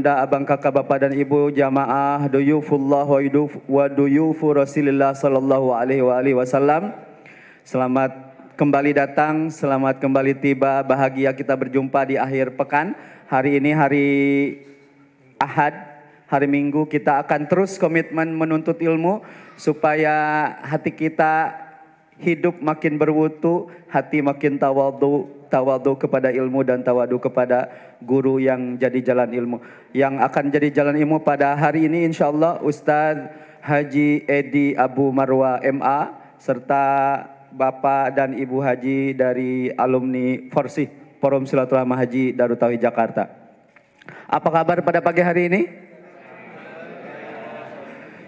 bunda, abang, kakak, bapak dan ibu, jamaah, duyufullah wa duyufu Rasulillah sallallahu alaihi wasallam. Selamat kembali datang, selamat kembali tiba, bahagia kita berjumpa di akhir pekan. Hari ini hari Ahad, hari Minggu, kita akan terus komitmen menuntut ilmu supaya hati kita hidup makin berwudu, hati makin tawadu kepada ilmu dan tawadu kepada guru yang jadi jalan ilmu. Yang akan jadi jalan ilmu pada hari ini insyaallah Ustadz Haji Edi Abu Marwa MA serta Bapak dan Ibu Haji dari alumni Forsih Forum Silaturahmi Haji Darut Tauhid Jakarta. Apa kabar pada pagi hari ini?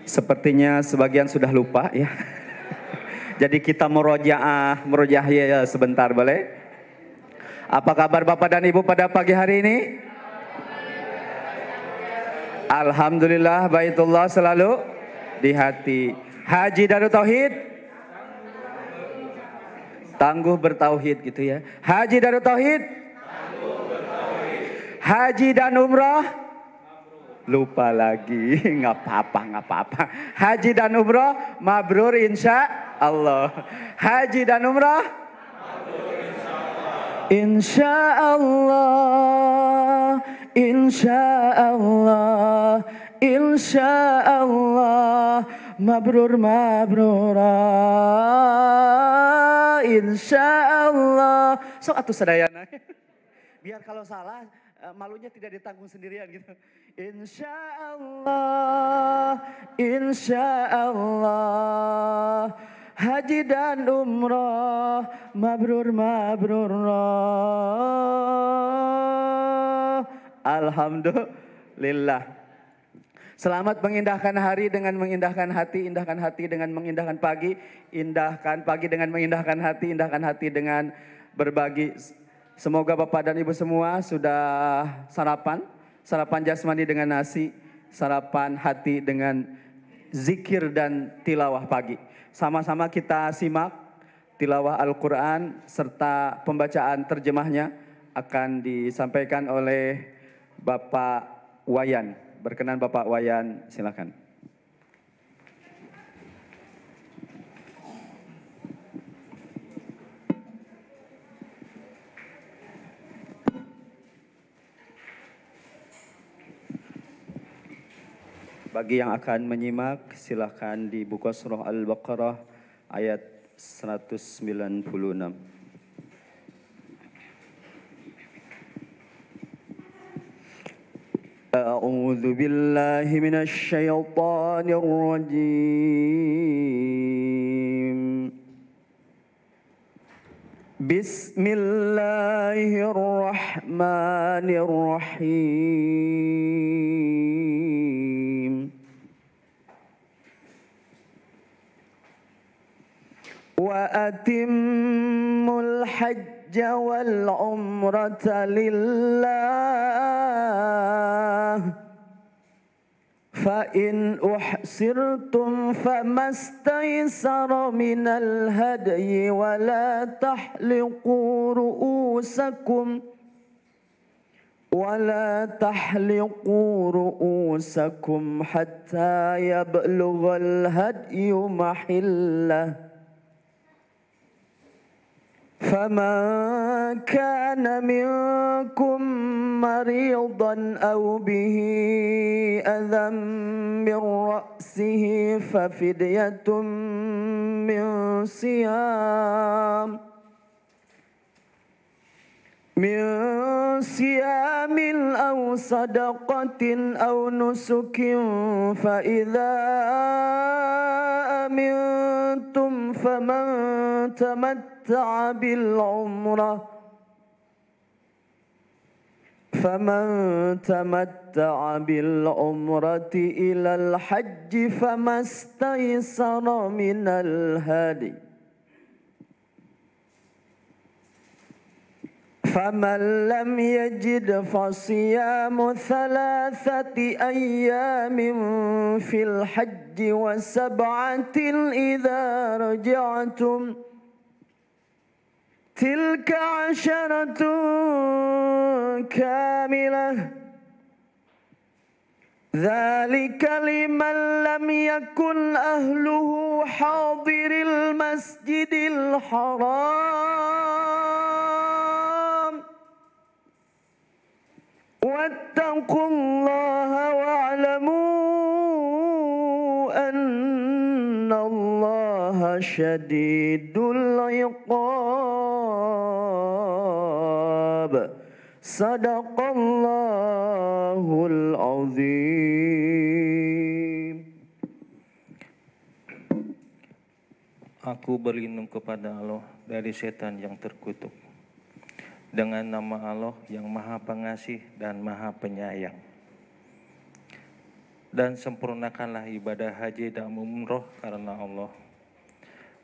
Sepertinya sebagian sudah lupa ya. Jadi kita murojaah ya sebentar boleh? Apa kabar Bapak dan Ibu pada pagi hari ini? Alhamdulillah, baitullah selalu di hati. Haji Darut Tauhid tangguh bertauhid gitu ya. Haji Darut Tauhid haji dan umrah lupa lagi. Nggak apa-apa. Haji dan umrah mabrur insya Allah. Haji dan umrah insya Allah, insya Allah, insya Allah, mabrur insya Allah. So atuh sadayana. Biar kalau salah malunya tidak ditanggung sendirian gitu. Insya Allah, insya Allah, haji dan umrah mabrur. Alhamdulillah. Selamat mengindahkan hari dengan mengindahkan hati, indahkan hati dengan mengindahkan pagi, indahkan pagi dengan mengindahkan hati, indahkan hati dengan berbagi. Semoga Bapak dan Ibu semua sudah sarapan jasmani dengan nasi, sarapan hati dengan zikir dan tilawah pagi. Sama-sama kita simak tilawah Al-Quran serta pembacaan terjemahnya akan disampaikan oleh Bapak Wayan. Berkenan Bapak Wayan, silakan. Bagi yang akan menyimak, silakan dibuka surah Al-Baqarah ayat 196. A'udzu billahi minasy syaithanir rajim. Bismillahirrahmanirrahim. Wa atimmul hajja wal umrata lillah. Fa in uhsirtum famastaysara minal hadyi wa la tahliqu ru'usakum hatta yablughal hadyu mahillah. فمن كان منكم مريضا أو به أذى من رأسه ففدية من صيام أو صدقة أو نسك فإذا أمنتم فمن تمتع بالعمرة إلى الحج فما استيسر من الهدي فمن لم يجد فصيام 3 أيام في الحج و7 إذا رجعتم تلك 10 كاملة ذلك لمن لم يكن أهله حاضر المسجد الحرام واتقوا الله واعلموا أن الله شديد العقاب صدق الله العظيم. Aku berlindung kepada Allah dari setan yang terkutuk. Dengan nama Allah yang Maha Pengasih dan Maha Penyayang. Dan sempurnakanlah ibadah haji dan umroh karena Allah.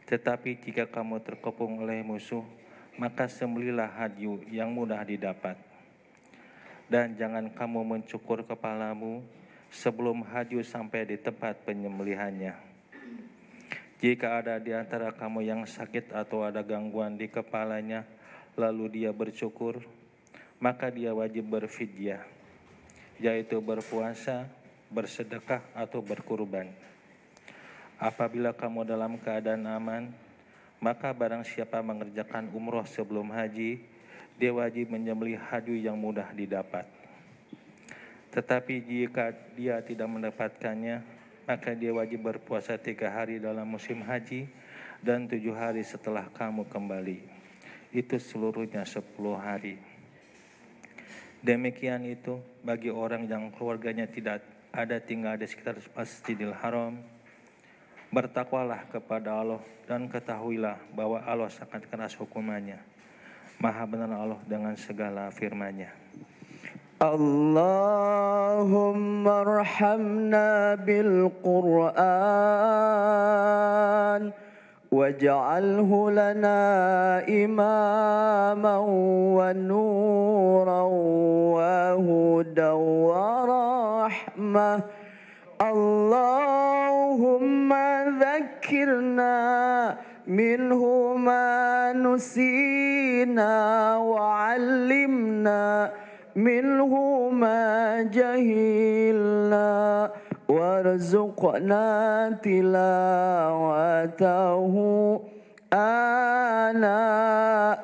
Tetapi jika kamu terkepung oleh musuh, maka sembelilah haji yang mudah didapat. Dan jangan kamu mencukur kepalamu sebelum haji sampai di tempat penyembelihannya. Jika ada di antara kamu yang sakit atau ada gangguan di kepalanya, lalu dia bercukur, maka dia wajib berfidyah, yaitu berpuasa, bersedekah, atau berkurban. Apabila kamu dalam keadaan aman, maka barang siapa mengerjakan umroh sebelum haji, dia wajib menyembelih haji yang mudah didapat. Tetapi jika dia tidak mendapatkannya, maka dia wajib berpuasa 3 hari dalam musim haji dan 7 hari setelah kamu kembali. Itu seluruhnya 10 hari. Demikian itu bagi orang yang keluarganya tidak ada tinggal di sekitar Masjidil Haram. Bertakwalah kepada Allah dan ketahuilah bahwa Allah sangat keras hukumannya. Maha benar Allah dengan segala firman-Nya. Allahumma arhamna bil Qur'an waj'alhu lana imaman wa nuran wa hudan wa rahmah. Allahumma dhakkirna minhu ma nusina wa 'allimna minhu ma jahilna warzuqna tilawatahu ana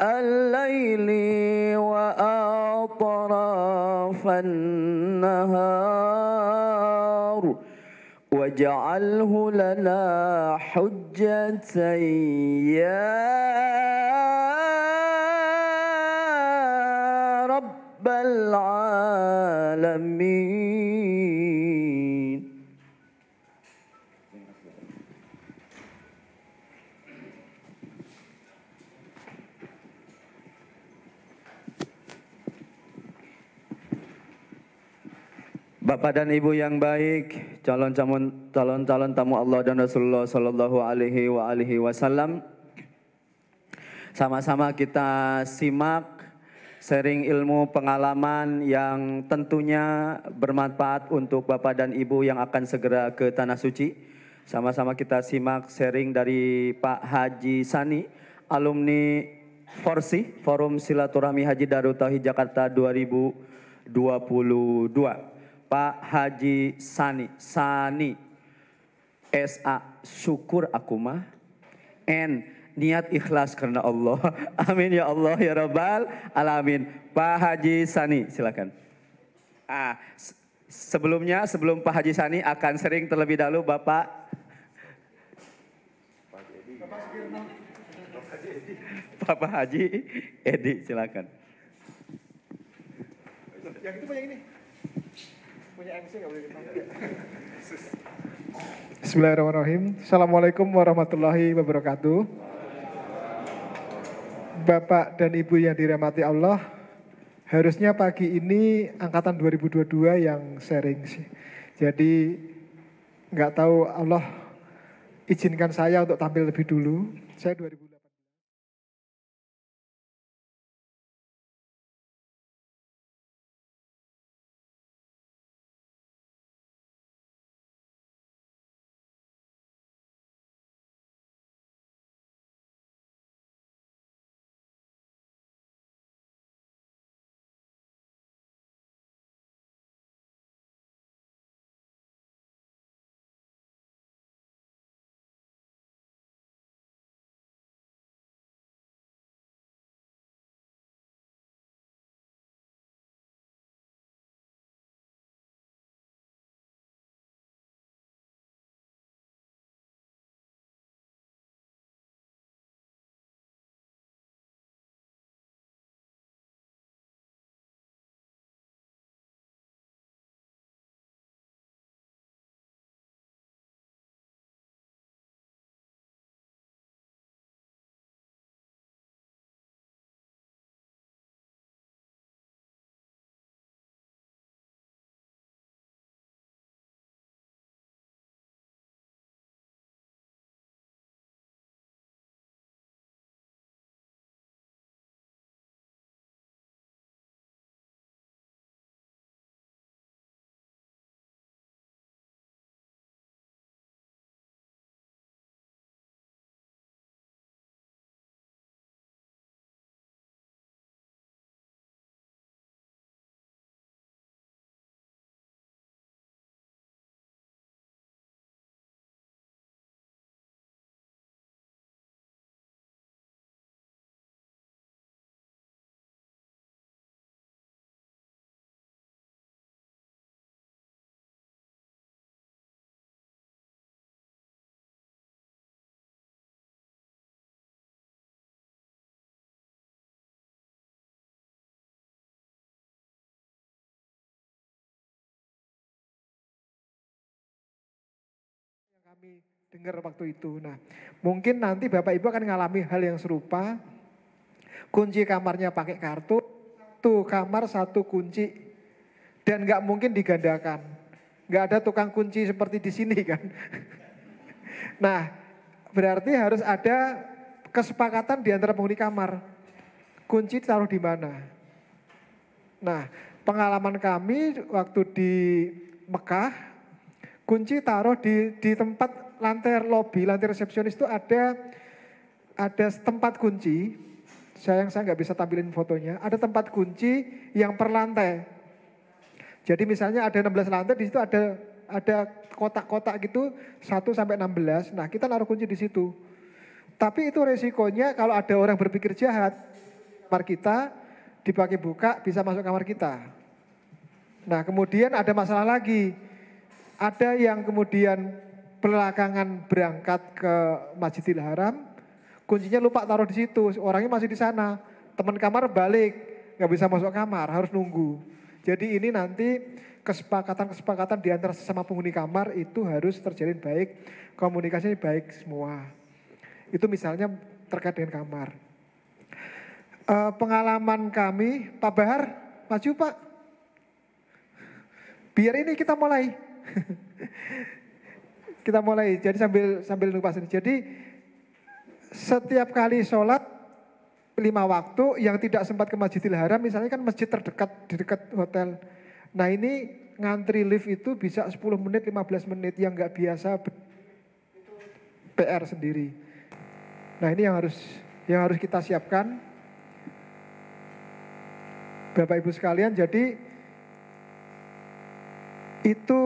al-laili wa atrafan nahar waj'alhu lana hujjatan ya Rabbal Alamin. Bapak dan Ibu yang baik, calon tamu Allah dan Rasulullah Sallallahu Alaihi Wasallam, sama-sama kita simak sharing ilmu pengalaman yang tentunya bermanfaat untuk Bapak dan Ibu yang akan segera ke Tanah Suci. Sama-sama kita simak sharing dari Pak Haji Sani, alumni Forsi, Forum Silaturahmi Haji Darut Tauhid Jakarta 2022. Pak Haji Sani, S.A. syukur aku mah, N. niat ikhlas karena Allah. Amin ya Allah ya Rabbal Alamin. Pak Haji Sani, silakan. Sebelum Pak Haji Sani akan sering terlebih dahulu Bapak Haji Edi, silakan. Yang itu punya ini. Punya MC nggak boleh dipanggil. Bismillahirrahmanirrahim. Assalamualaikum warahmatullahi wabarakatuh. Bapak dan Ibu yang dirahmati Allah, harusnya pagi ini angkatan 2022 yang sharing sih. Jadi nggak tahu Allah izinkan saya untuk tampil lebih dulu. Saya 2000 kami dengar waktu itu. Nah, mungkin nanti Bapak Ibu akan mengalami hal yang serupa. Kunci kamarnya pakai kartu, satu kamar satu kunci, dan nggak mungkin digandakan. Nggak ada tukang kunci seperti di sini kan. Nah, berarti harus ada kesepakatan di antara penghuni kamar. Kunci taruh di mana? Nah, pengalaman kami waktu di Mekah, kunci taruh di tempat lantai lobby, lantai resepsionis itu ada tempat kunci. Saya nggak bisa tampilin fotonya. Ada tempat kunci yang per lantai. Jadi misalnya ada 16 lantai, di situ ada kotak-kotak gitu 1 sampai 16. Nah, kita naruh kunci di situ. Tapi itu resikonya kalau ada orang berpikir jahat, kamar kita dipakai buka bisa masuk kamar kita. Nah, kemudian ada masalah lagi. Ada yang kemudian belakangan berangkat ke Masjidil Haram, kuncinya lupa taruh di situ, orangnya masih di sana. Teman kamar balik, nggak bisa masuk kamar, harus nunggu. Jadi ini nanti kesepakatan di antara sesama penghuni kamar itu harus terjalin baik, komunikasinya baik semua. Itu misalnya terkait dengan kamar. Pengalaman kami, Pak Bahar, maju Pak. Biar ini kita mulai. Kita mulai, jadi sambil lupa sini. Jadi setiap kali sholat 5 waktu yang tidak sempat ke Masjidil Haram, misalnya kan masjid terdekat di dekat hotel. Nah ini ngantri lift itu bisa 10 menit, 15 menit yang nggak biasa, PR sendiri. Nah ini yang harus kita siapkan. Bapak Ibu sekalian, jadi itu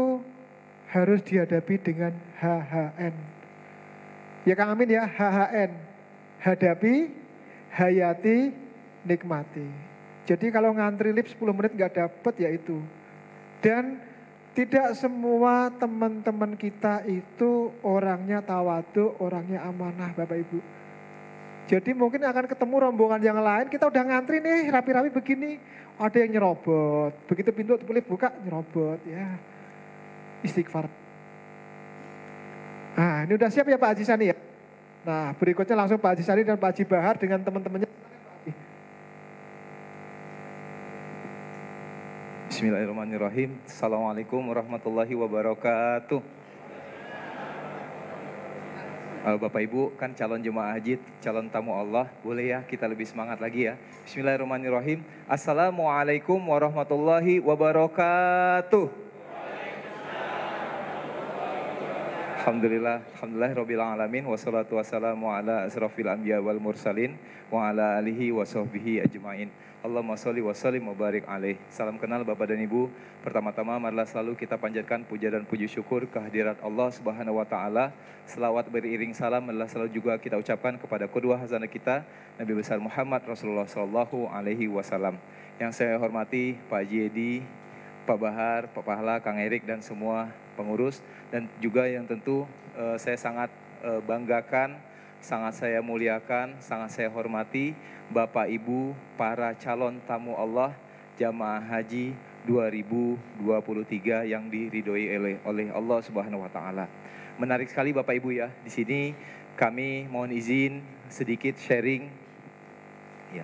harus dihadapi dengan HHN. Ya Kang Amin ya, HHN. Hadapi, hayati, nikmati. Jadi kalau ngantri lift 10 menit nggak dapet ya itu. Dan tidak semua teman-teman kita itu orangnya tawadu, orangnya amanah Bapak Ibu. Jadi mungkin akan ketemu rombongan yang lain, kita udah ngantri nih rapi-rapi begini, ada yang nyerobot, begitu pintu lift buka nyerobot ya, istighfar. Nah ini udah siap ya Pak Haji Sani ya. Nah berikutnya langsung Pak Haji Sani dan Pak Haji Bahar dengan teman-temannya. Bismillahirrahmanirrahim. Assalamualaikum warahmatullahi wabarakatuh. Bapak Ibu kan calon jemaah haji, calon tamu Allah, boleh ya kita lebih semangat lagi ya. Bismillahirrahmanirrahim. Assalamualaikum warahmatullahi wabarakatuh. Alhamdulillah rabbil wassalatu wassalamu ala asrafil anbiya wal mursalin wa ala alihi wa sahbihi ajma'in. Allahumma sholli wa sallim wa barik alaih. Salam kenal Bapak dan Ibu. Pertama-tama marilah selalu kita panjatkan puja dan puji syukur kehadirat Allah Subhanahu wa taala. Selawat beriring salam marilah selalu juga kita ucapkan kepada kedua hasanah kita Nabi besar Muhammad Rasulullah sallallahu alaihi wasallam. Yang saya hormati Pak Haji Edi, Pak Bahar, Pak Pahala, Kang Erik dan semua pengurus, dan juga yang tentu saya sangat banggakan, sangat saya muliakan, sangat saya hormati Bapak Ibu para calon tamu Allah Jamaah Haji 2023 yang diridhoi oleh Allah Subhanahu wa taala. Menarik sekali Bapak Ibu ya. Di sini kami mohon izin sedikit sharing ya.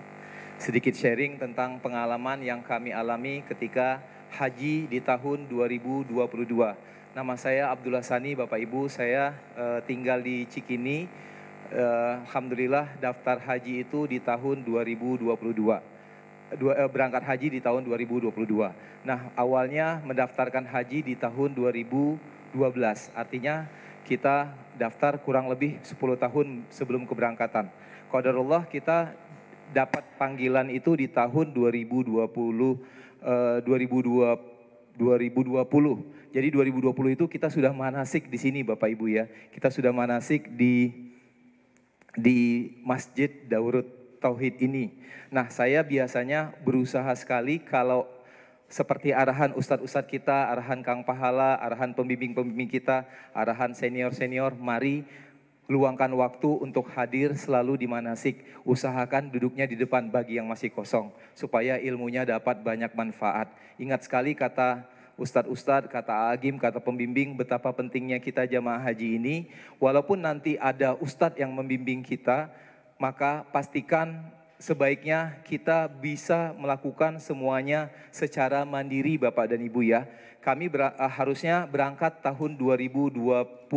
Sedikit sharing tentang pengalaman yang kami alami ketika haji di tahun 2022. Nama saya Abdullah Sani, Bapak Ibu, saya tinggal di Cikini. Alhamdulillah daftar haji itu di tahun 2022. Berangkat haji di tahun 2022. Nah, awalnya mendaftarkan haji di tahun 2012. Artinya kita daftar kurang lebih 10 tahun sebelum keberangkatan. Qadarullah kita dapat panggilan itu di tahun 2020. Jadi 2020 itu kita sudah manasik di sini Bapak Ibu ya. Kita sudah manasik di Masjid Daurut Tauhid ini. Nah, saya biasanya berusaha sekali kalau seperti arahan ustadz-ustadz kita, arahan Kang Pahala, arahan pembimbing-pembimbing kita, arahan senior-senior, mari luangkan waktu untuk hadir selalu di manasik. Usahakan duduknya di depan bagi yang masih kosong, supaya ilmunya dapat banyak manfaat. Ingat sekali kata ustadz-ustadz, kata Agim, kata pembimbing, betapa pentingnya kita jamaah haji ini. Walaupun nanti ada ustadz yang membimbing kita, maka pastikan sebaiknya kita bisa melakukan semuanya secara mandiri Bapak dan Ibu ya. Kami harusnya berangkat tahun 2020.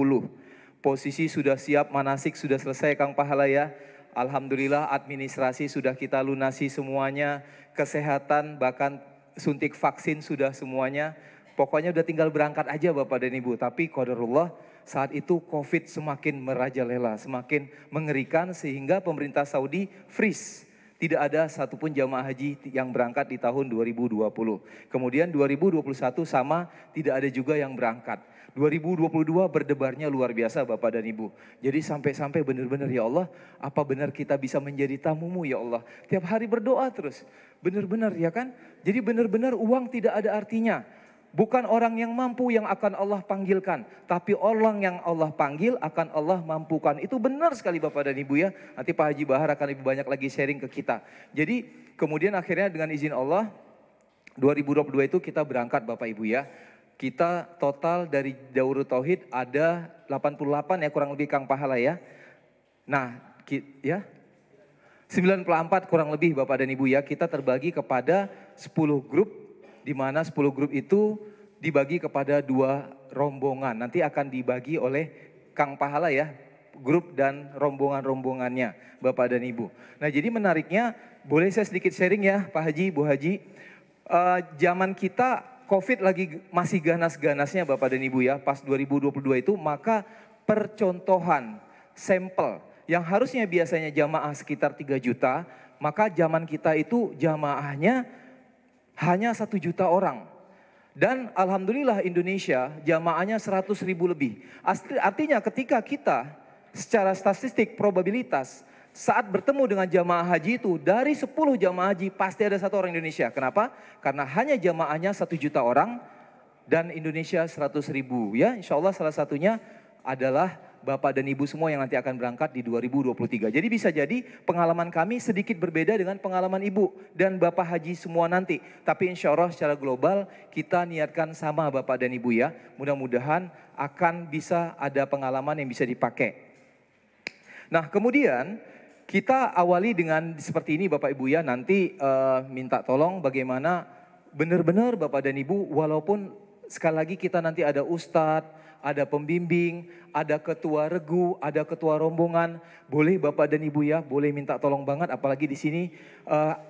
Posisi sudah siap, manasik sudah selesai Kang Pahala ya. Alhamdulillah administrasi sudah kita lunasi semuanya, kesehatan bahkan suntik vaksin sudah semuanya. Pokoknya udah tinggal berangkat aja Bapak dan Ibu. Tapi qadarullah saat itu COVID semakin merajalela, semakin mengerikan sehingga pemerintah Saudi freeze. Tidak ada satupun jamaah haji yang berangkat di tahun 2020. Kemudian 2021 sama, tidak ada juga yang berangkat. 2022 berdebarnya luar biasa Bapak dan Ibu. Jadi sampai-sampai benar-benar ya Allah, apa benar kita bisa menjadi tamumu ya Allah. Tiap hari berdoa terus, benar-benar ya kan. Jadi benar-benar uang tidak ada artinya. Bukan orang yang mampu yang akan Allah panggilkan, tapi orang yang Allah panggil akan Allah mampukan. Itu benar sekali Bapak dan Ibu ya. Nanti Pak Haji Bahar akan lebih banyak lagi sharing ke kita. Jadi kemudian akhirnya dengan izin Allah 2022 itu kita berangkat Bapak Ibu ya. Kita total dari Daurul Tauhid ada 88 ya kurang lebih Kang Pahala ya. Nah ya 94 kurang lebih Bapak dan Ibu ya. Kita terbagi kepada 10 grup. Di mana 10 grup itu dibagi kepada 2 rombongan. Nanti akan dibagi oleh Kang Pahala ya, grup dan rombongan-rombongannya Bapak dan Ibu. Nah jadi menariknya, boleh saya sedikit sharing ya Pak Haji, Bu Haji. Zaman kita COVID lagi masih ganas-ganasnya Bapak dan Ibu ya, pas 2022 itu, maka percontohan sampel yang harusnya biasanya jamaah sekitar 3 juta, maka zaman kita itu jamaahnya hanya 1 juta orang. Dan alhamdulillah Indonesia jamaahnya 100.000 lebih. Artinya ketika kita secara statistik probabilitas saat bertemu dengan jamaah haji itu dari 10 jamaah haji pasti ada 1 orang Indonesia. Kenapa? Karena hanya jamaahnya 1 juta orang dan Indonesia 100.000 ya. Insya Allah salah satunya adalah Bapak dan Ibu semua yang nanti akan berangkat di 2023. Jadi bisa jadi pengalaman kami sedikit berbeda dengan pengalaman Ibu dan Bapak Haji semua nanti. Tapi insya Allah secara global kita niatkan sama Bapak dan Ibu ya. Mudah-mudahan akan bisa ada pengalaman yang bisa dipakai. Nah kemudian kita awali dengan seperti ini Bapak Ibu ya. Nanti minta tolong bagaimana benar-benar Bapak dan Ibu walaupun sekali lagi kita nanti ada ustadz, ada pembimbing, ada ketua regu, ada ketua rombongan. Boleh Bapak dan Ibu ya, boleh minta tolong banget. Apalagi di sini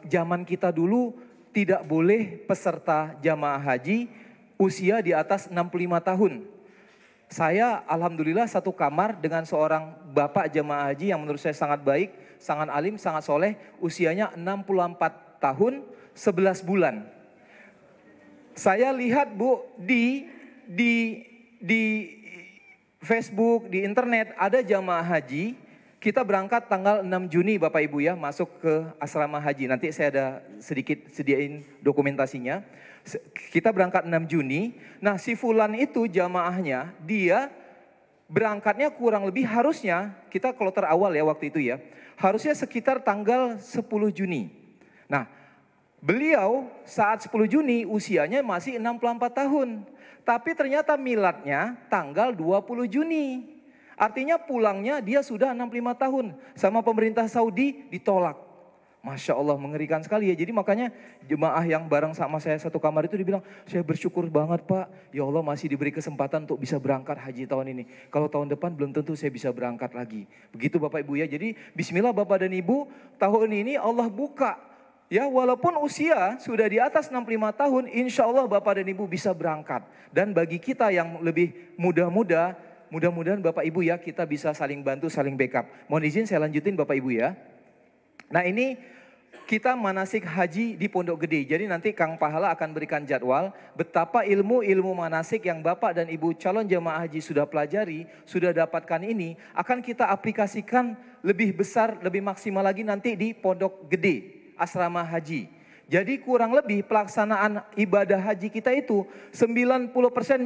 zaman kita dulu tidak boleh peserta jamaah haji usia di atas 65 tahun. Saya alhamdulillah satu kamar dengan seorang bapak jamaah haji yang menurut saya sangat baik, sangat alim, sangat soleh. Usianya 64 tahun 11 bulan. Saya lihat Bu di Facebook, di internet ada jamaah haji, kita berangkat tanggal 6 Juni Bapak Ibu ya, masuk ke asrama haji. Nanti saya ada sedikit sediain dokumentasinya. Kita berangkat 6 Juni, nah si fulan itu jamaahnya, dia berangkatnya kurang lebih harusnya, kita kloter awal ya waktu itu ya, harusnya sekitar tanggal 10 Juni. Nah beliau saat 10 Juni usianya masih 64 tahun. Tapi ternyata miladnya tanggal 20 Juni. Artinya pulangnya dia sudah 65 tahun. Sama pemerintah Saudi ditolak. Masya Allah mengerikan sekali ya. Jadi makanya jemaah yang bareng sama saya satu kamar itu dibilang, saya bersyukur banget Pak. Ya Allah masih diberi kesempatan untuk bisa berangkat haji tahun ini. Kalau tahun depan belum tentu saya bisa berangkat lagi. Begitu Bapak Ibu ya. Jadi bismillah Bapak dan Ibu, tahun ini Allah buka. Ya walaupun usia sudah di atas 65 tahun, insya Allah Bapak dan Ibu bisa berangkat. Dan bagi kita yang lebih muda-muda, mudah-mudahan Bapak Ibu ya kita bisa saling bantu, saling backup. Mohon izin saya lanjutin Bapak Ibu ya. Nah ini kita manasik haji di Pondok Gede. Jadi nanti Kang Pahala akan berikan jadwal betapa ilmu-ilmu manasik yang Bapak dan Ibu calon jamaah haji sudah pelajari, sudah dapatkan ini, akan kita aplikasikan lebih besar, lebih maksimal lagi nanti di Pondok Gede. Asrama haji. Jadi kurang lebih pelaksanaan ibadah haji kita itu 90%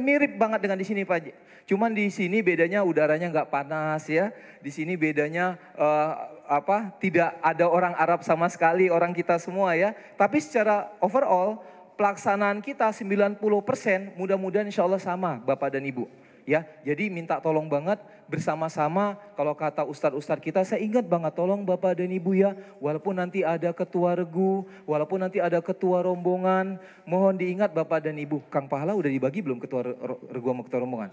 mirip banget dengan di sini Pak Haji. Cuman di sini bedanya udaranya nggak panas ya. Di sini bedanya tidak ada orang Arab sama sekali, orang kita semua ya. Tapi secara overall pelaksanaan kita 90%, mudah-mudahan insya Allah sama Bapak dan Ibu. Ya, jadi minta tolong banget bersama-sama, kalau kata ustadz-ustadz kita, saya ingat banget, tolong Bapak dan Ibu ya, walaupun nanti ada ketua regu, walaupun nanti ada ketua rombongan, mohon diingat Bapak dan Ibu. Kang Pahala udah dibagi belum ketua regu sama ketua rombongan?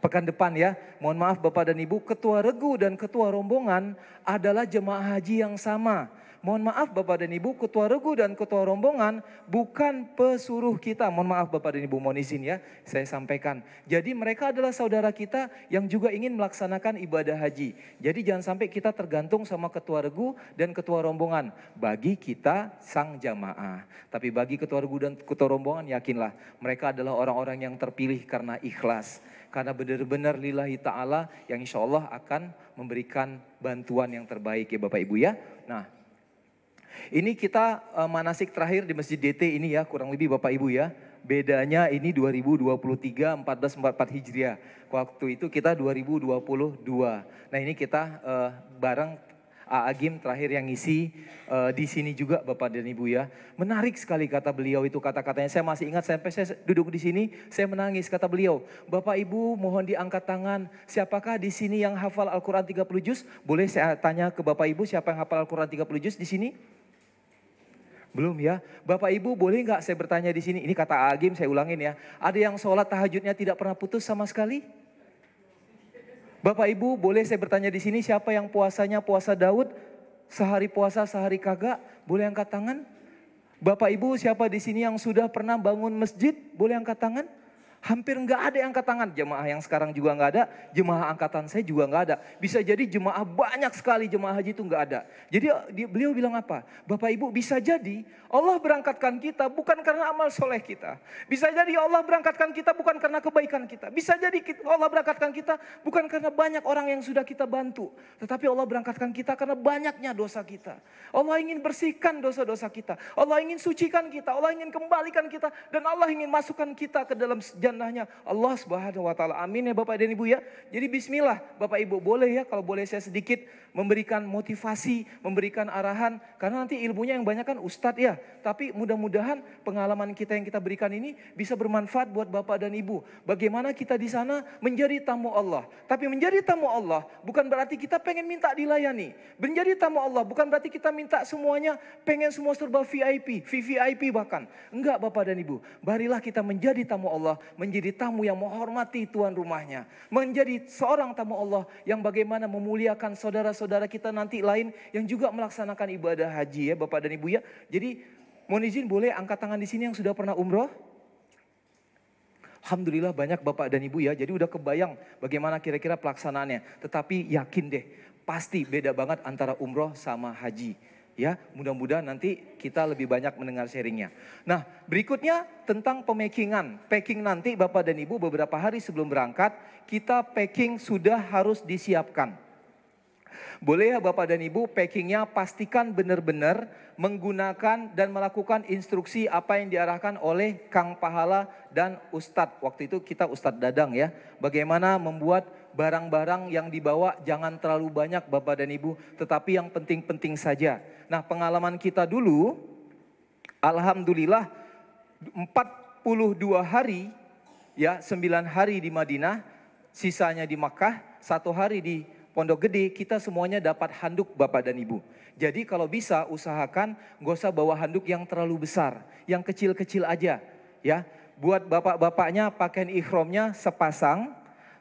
Pekan depan ya, mohon maaf Bapak dan Ibu, ketua regu dan ketua rombongan adalah jemaah haji yang sama. Mohon maaf Bapak dan Ibu, ketua regu dan ketua rombongan bukan pesuruh kita. Mohon maaf Bapak dan Ibu, mohon izin ya saya sampaikan. Jadi mereka adalah saudara kita yang juga ingin melaksanakan ibadah haji. Jadi jangan sampai kita tergantung sama ketua regu dan ketua rombongan. Bagi kita sang jamaah. Tapi bagi ketua regu dan ketua rombongan, yakinlah mereka adalah orang-orang yang terpilih karena ikhlas. Karena benar-benar lillahi ta'ala yang insya Allah akan memberikan bantuan yang terbaik ya Bapak Ibu ya. Nah, ini kita manasik terakhir di Masjid DT ini ya, kurang lebih Bapak Ibu ya. Bedanya ini 2023 1444 Hijriah. Waktu itu kita 2022. Nah, ini kita bareng Agim terakhir yang ngisi di sini juga Bapak dan Ibu ya. Menarik sekali kata beliau itu, kata-katanya saya masih ingat sampai saya duduk di sini saya menangis. Kata beliau, Bapak Ibu mohon diangkat tangan, siapakah di sini yang hafal Al-Qur'an 30 juz? Boleh saya tanya ke Bapak Ibu, siapa yang hafal Al-Qur'an 30 juz di sini? Belum ya, Bapak Ibu boleh nggak saya bertanya di sini? Ini kata Agim, saya ulangin ya. Ada yang sholat tahajudnya tidak pernah putus sama sekali? Bapak Ibu boleh saya bertanya di sini, siapa yang puasanya puasa Daud, sehari puasa sehari kagak? Boleh angkat tangan? Bapak Ibu siapa di sini yang sudah pernah bangun masjid? Boleh angkat tangan? Hampir nggak ada yang angkat tangan. Jemaah yang sekarang juga nggak ada, jemaah angkatan saya juga nggak ada. Bisa jadi jemaah banyak sekali jemaah haji itu nggak ada. Jadi beliau bilang apa? Bapak Ibu bisa jadi Allah berangkatkan kita bukan karena amal soleh kita. Bisa jadi Allah berangkatkan kita bukan karena kebaikan kita. Bisa jadi Allah berangkatkan kita bukan karena banyak orang yang sudah kita bantu. Tetapi Allah berangkatkan kita karena banyaknya dosa kita. Allah ingin bersihkan dosa-dosa kita. Allah ingin sucikan kita. Allah ingin kembalikan kita. Dan Allah ingin masukkan kita ke dalam jannahnya Allah Subhanahu wa taala. Amin ya Bapak dan Ibu ya. Jadi bismillah Bapak Ibu, boleh ya kalau boleh saya sedikit memberikan motivasi, memberikan arahan, karena nanti ilmunya yang banyak kan ustadz ya. Tapi mudah-mudahan pengalaman kita yang kita berikan ini bisa bermanfaat buat Bapak dan Ibu. Bagaimana kita di sana menjadi tamu Allah. Tapi menjadi tamu Allah bukan berarti kita pengen minta dilayani. Menjadi tamu Allah bukan berarti kita minta semuanya pengen semua serba VIP, VVIP bahkan. Enggak Bapak dan Ibu. Marilah kita menjadi tamu Allah, menjadi tamu yang menghormati tuan rumahnya. Menjadi seorang tamu Allah yang bagaimana memuliakan saudara-saudara kita nanti lain yang juga melaksanakan ibadah haji ya Bapak dan Ibu ya. Jadi mohon izin boleh angkat tangan di sini yang sudah pernah umroh? Alhamdulillah banyak Bapak dan Ibu ya. Jadi udah kebayang bagaimana kira-kira pelaksanaannya. Tetapi yakin deh pasti beda banget antara umroh sama haji. Ya, mudah-mudahan nanti kita lebih banyak mendengar sharingnya. Nah, berikutnya tentang pemakingan. Packing nanti Bapak dan Ibu beberapa hari sebelum berangkat, kita packing sudah harus disiapkan. Boleh ya Bapak dan Ibu, packingnya pastikan benar-benar menggunakan dan melakukan instruksi apa yang diarahkan oleh Kang Pahala dan Ustadz. Waktu itu kita Ustadz Dadang ya. Bagaimana membuat barang-barang yang dibawa jangan terlalu banyak Bapak dan Ibu, tetapi yang penting-penting saja. Nah, pengalaman kita dulu, alhamdulillah 42 hari, ya 9 hari di Madinah, sisanya di Makkah, 1 hari di Pondok Gede, kita semuanya dapat handuk Bapak dan Ibu. Jadi kalau bisa usahakan gak usah bawa handuk yang terlalu besar, yang kecil-kecil aja. Ya, buat bapak-bapaknya pakaian ikhramnya sepasang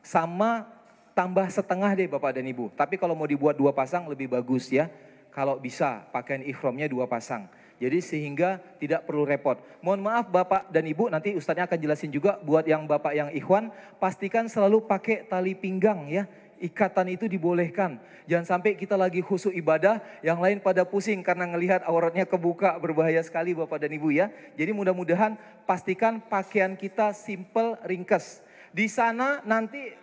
sama tambah setengah deh Bapak dan Ibu. Tapi kalau mau dibuat 2 pasang lebih bagus ya. Kalau bisa pakaian ikhramnya 2 pasang. Jadi sehingga tidak perlu repot. Mohon maaf Bapak dan Ibu, nanti Ustadznya akan jelasin juga buat yang Bapak yang ikhwan, pastikan selalu pakai tali pinggang ya. Ikatan itu dibolehkan. Jangan sampai kita lagi khusyuk ibadah, yang lain pada pusing karena ngelihat auratnya kebuka, berbahaya sekali Bapak dan Ibu ya. Jadi mudah-mudahan pastikan pakaian kita simple, ringkas. Di sana nanti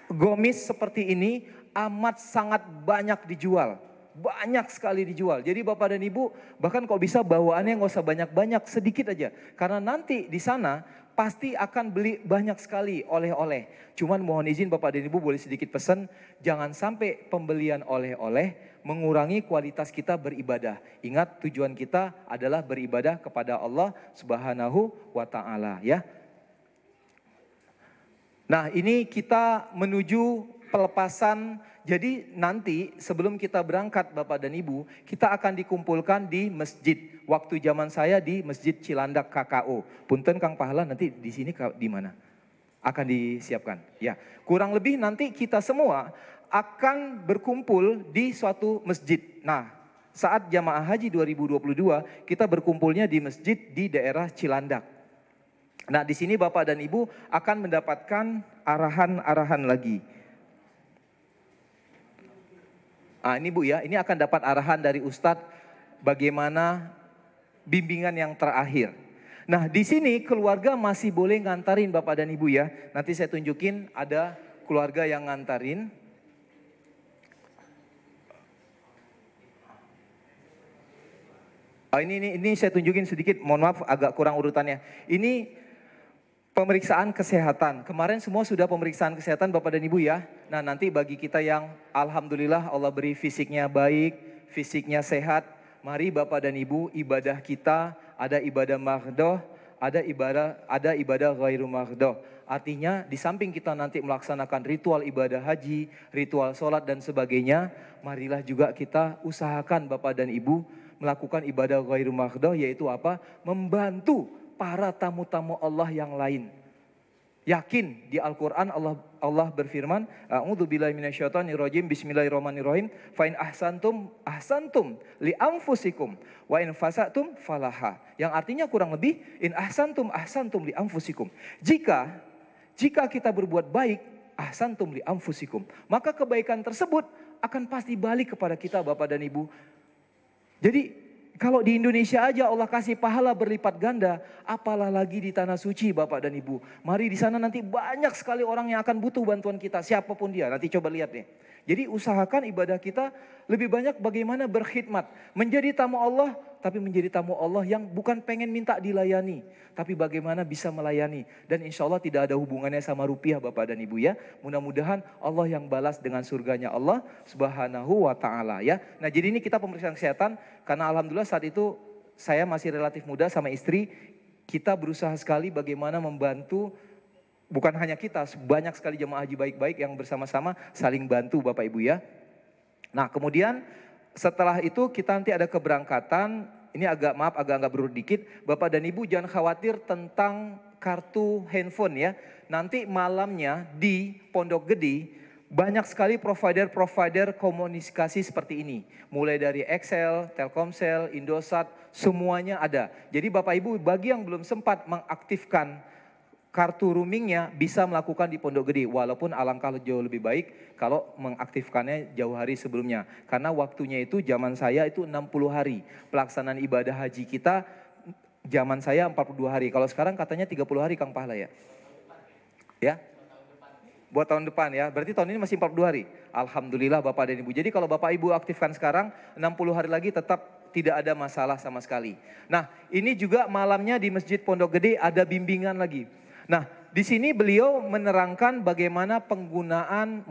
gomis seperti ini amat sangat banyak dijual. Banyak sekali dijual. Jadi Bapak dan Ibu bahkan kalau bisa bawaannya nggak usah banyak-banyak, sedikit aja. Karena nanti di sana pasti akan beli banyak sekali oleh-oleh. Cuman mohon izin Bapak dan Ibu boleh sedikit pesan, jangan sampai pembelian oleh-oleh mengurangi kualitas kita beribadah. Ingat tujuan kita adalah beribadah kepada Allah Subhanahu wa taala ya. Nah, ini kita menuju pelepasan. Jadi nanti sebelum kita berangkat Bapak dan Ibu, kita akan dikumpulkan di masjid. Waktu zaman saya di Masjid Cilandak KKO. Punten Kang Pahala, nanti di sini di mana? Akan disiapkan. Ya, kurang lebih nanti kita semua akan berkumpul di suatu masjid. Nah, saat jamaah haji 2022 kita berkumpulnya di masjid di daerah Cilandak. Nah, di sini Bapak dan Ibu akan mendapatkan arahan-arahan lagi. Nah, ini Bu ya, ini akan dapat arahan dari Ustadz bagaimana bimbingan yang terakhir. Nah, di sini keluarga masih boleh ngantarin Bapak dan Ibu ya. Nanti saya tunjukin ada keluarga yang ngantarin. Ini saya tunjukin sedikit, mohon maaf agak kurang urutannya. Ini pemeriksaan kesehatan. Kemarin semua sudah pemeriksaan kesehatan Bapak dan Ibu ya. Nah, nanti bagi kita yang alhamdulillah Allah beri fisiknya baik, fisiknya sehat. Mari Bapak dan Ibu, ibadah kita ada ibadah maghdoh, ada ibadah ghairu maghdoh. Artinya di samping kita nanti melaksanakan ritual ibadah haji, ritual sholat dan sebagainya, marilah juga kita usahakan Bapak dan Ibu melakukan ibadah ghairu maghdoh, yaitu apa? Membantu para tamu-tamu Allah yang lain. Yakin di Al-Quran Allah berfirman, a'udzubillahi minasyaitonirrajim, bismillahirrahmanirrahim, fa in ahsantum li anfusikum wa in fasatum falaha. Yang artinya kurang lebih in ahsantum li anfusikum. Jika kita berbuat baik, ahsantum li anfusikum, maka kebaikan tersebut akan pasti balik kepada kita Bapak dan Ibu. Jadi kalau di Indonesia aja Allah kasih pahala berlipat ganda, apalah lagi di tanah suci Bapak dan Ibu. Mari di sana nanti banyak sekali orang yang akan butuh bantuan kita, siapapun dia. Nanti coba lihat deh. Jadi usahakan ibadah kita lebih banyak bagaimana berkhidmat. Menjadi tamu Allah, tapi menjadi tamu Allah yang bukan pengen minta dilayani. Tapi bagaimana bisa melayani. Dan insya Allah tidak ada hubungannya sama rupiah Bapak dan Ibu ya. Mudah-mudahan Allah yang balas dengan surganya Allah Subhanahu wa ta'ala ya. Nah, jadi ini kita pemeriksaan kesehatan. Karena alhamdulillah saat itu saya masih relatif muda sama istri. Kita berusaha sekali bagaimana membantu. Bukan hanya kita, banyak sekali jemaah haji baik-baik yang bersama-sama saling bantu Bapak Ibu ya. Nah, kemudian setelah itu kita nanti ada keberangkatan. Ini agak berurut dikit. Bapak dan Ibu jangan khawatir tentang kartu handphone ya. Nanti malamnya di Pondok Gede banyak sekali provider komunikasi seperti ini. Mulai dari XL, Telkomsel, Indosat, semuanya ada. Jadi Bapak Ibu bagi yang belum sempat mengaktifkan kartu roamingnya bisa melakukan di Pondok Gede. Walaupun alangkah jauh lebih baik kalau mengaktifkannya jauh hari sebelumnya. Karena waktunya itu zaman saya itu 60 hari. Pelaksanaan ibadah haji kita zaman saya 42 hari. Kalau sekarang katanya 30 hari Kang Pahala ya. Ya? Buat tahun depan ya. Berarti tahun ini masih 42 hari. Alhamdulillah Bapak dan Ibu. Jadi kalau Bapak Ibu aktifkan sekarang 60 hari lagi tetap tidak ada masalah sama sekali. Nah, ini juga malamnya di Masjid Pondok Gede ada bimbingan lagi. Nah, di sini beliau menerangkan bagaimana penggunaan,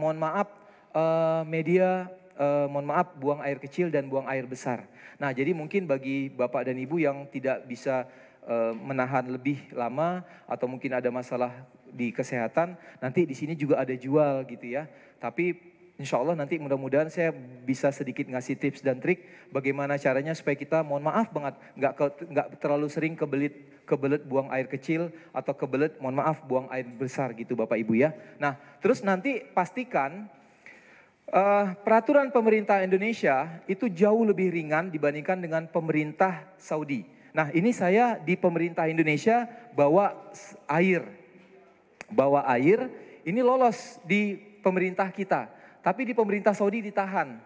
buang air kecil dan buang air besar. Nah, jadi mungkin bagi Bapak dan Ibu yang tidak bisa menahan lebih lama atau mungkin ada masalah di kesehatan, nanti di sini juga ada jual gitu ya. Tapi insya Allah nanti mudah-mudahan saya bisa sedikit ngasih tips dan trik bagaimana caranya supaya kita nggak terlalu sering kebelet buang air kecil atau buang air besar gitu Bapak Ibu ya. Nah, terus nanti pastikan peraturan pemerintah Indonesia itu jauh lebih ringan dibandingkan dengan pemerintah Saudi. Nah, ini saya di pemerintah Indonesia bawa air ini lolos di pemerintah kita. Tapi di pemerintah Saudi ditahan.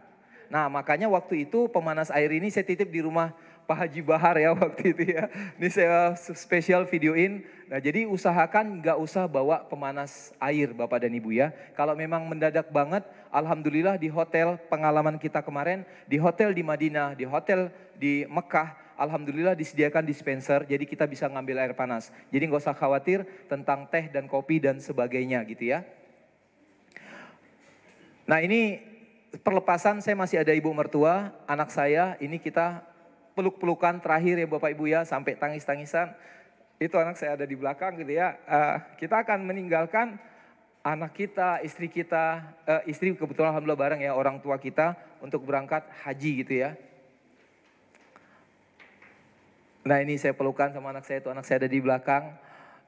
Nah, makanya waktu itu pemanas air ini saya titip di rumah Pak Haji Bahar ya waktu itu ya. Ini saya spesial videoin. Nah, jadi usahakan nggak usah bawa pemanas air Bapak dan Ibu ya. Kalau memang mendadak banget, alhamdulillah di hotel pengalaman kita kemarin, di hotel di Madinah, di hotel di Mekah, alhamdulillah disediakan dispenser, jadi kita bisa ngambil air panas. Jadi nggak usah khawatir tentang teh dan kopi dan sebagainya gitu ya. Nah ini perlepasan, saya masih ada ibu mertua, anak saya, ini kita peluk-pelukan terakhir ya Bapak Ibu ya, sampai tangis-tangisan. Itu anak saya ada di belakang gitu ya. Kita akan meninggalkan anak kita, istri kita, istri kebetulan alhamdulillah bareng ya, orang tua kita untuk berangkat haji gitu ya. Nah ini saya pelukan sama anak saya, itu anak saya ada di belakang.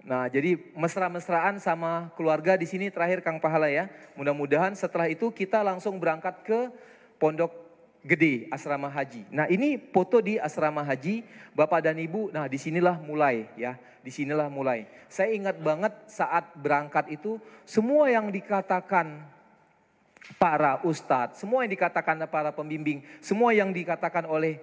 Nah jadi mesra-mesraan sama keluarga di sini terakhir Kang Pahala ya. Mudah-mudahan setelah itu kita langsung berangkat ke Pondok Gede, asrama haji. Nah ini foto di asrama haji, Bapak dan Ibu, nah disinilah mulai ya, disinilah mulai. Saya ingat banget saat berangkat itu, semua yang dikatakan para ustadz, semua yang dikatakan para pembimbing, semua yang dikatakan oleh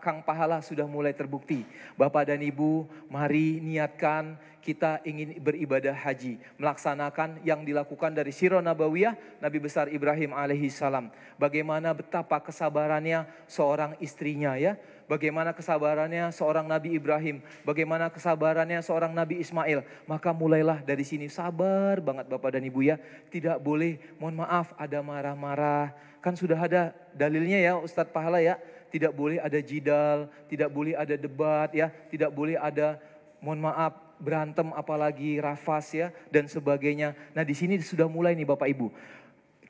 Kang Pahala sudah mulai terbukti. Bapak dan Ibu, mari niatkan kita ingin beribadah haji, melaksanakan yang dilakukan dari Sirah Nabawiyah Nabi besar Ibrahim alaihissalam. Bagaimana betapa kesabarannya seorang istrinya ya, bagaimana kesabarannya seorang Nabi Ibrahim, bagaimana kesabarannya seorang Nabi Ismail. Maka mulailah dari sini, sabar banget Bapak dan Ibu ya. Tidak boleh, mohon maaf, ada marah-marah. Kan sudah ada dalilnya ya Ustadz Pahala ya. Tidak boleh ada jidal, tidak boleh ada debat ya, tidak boleh ada, mohon maaf, berantem apalagi rafas ya dan sebagainya. Nah di sini sudah mulai nih Bapak Ibu.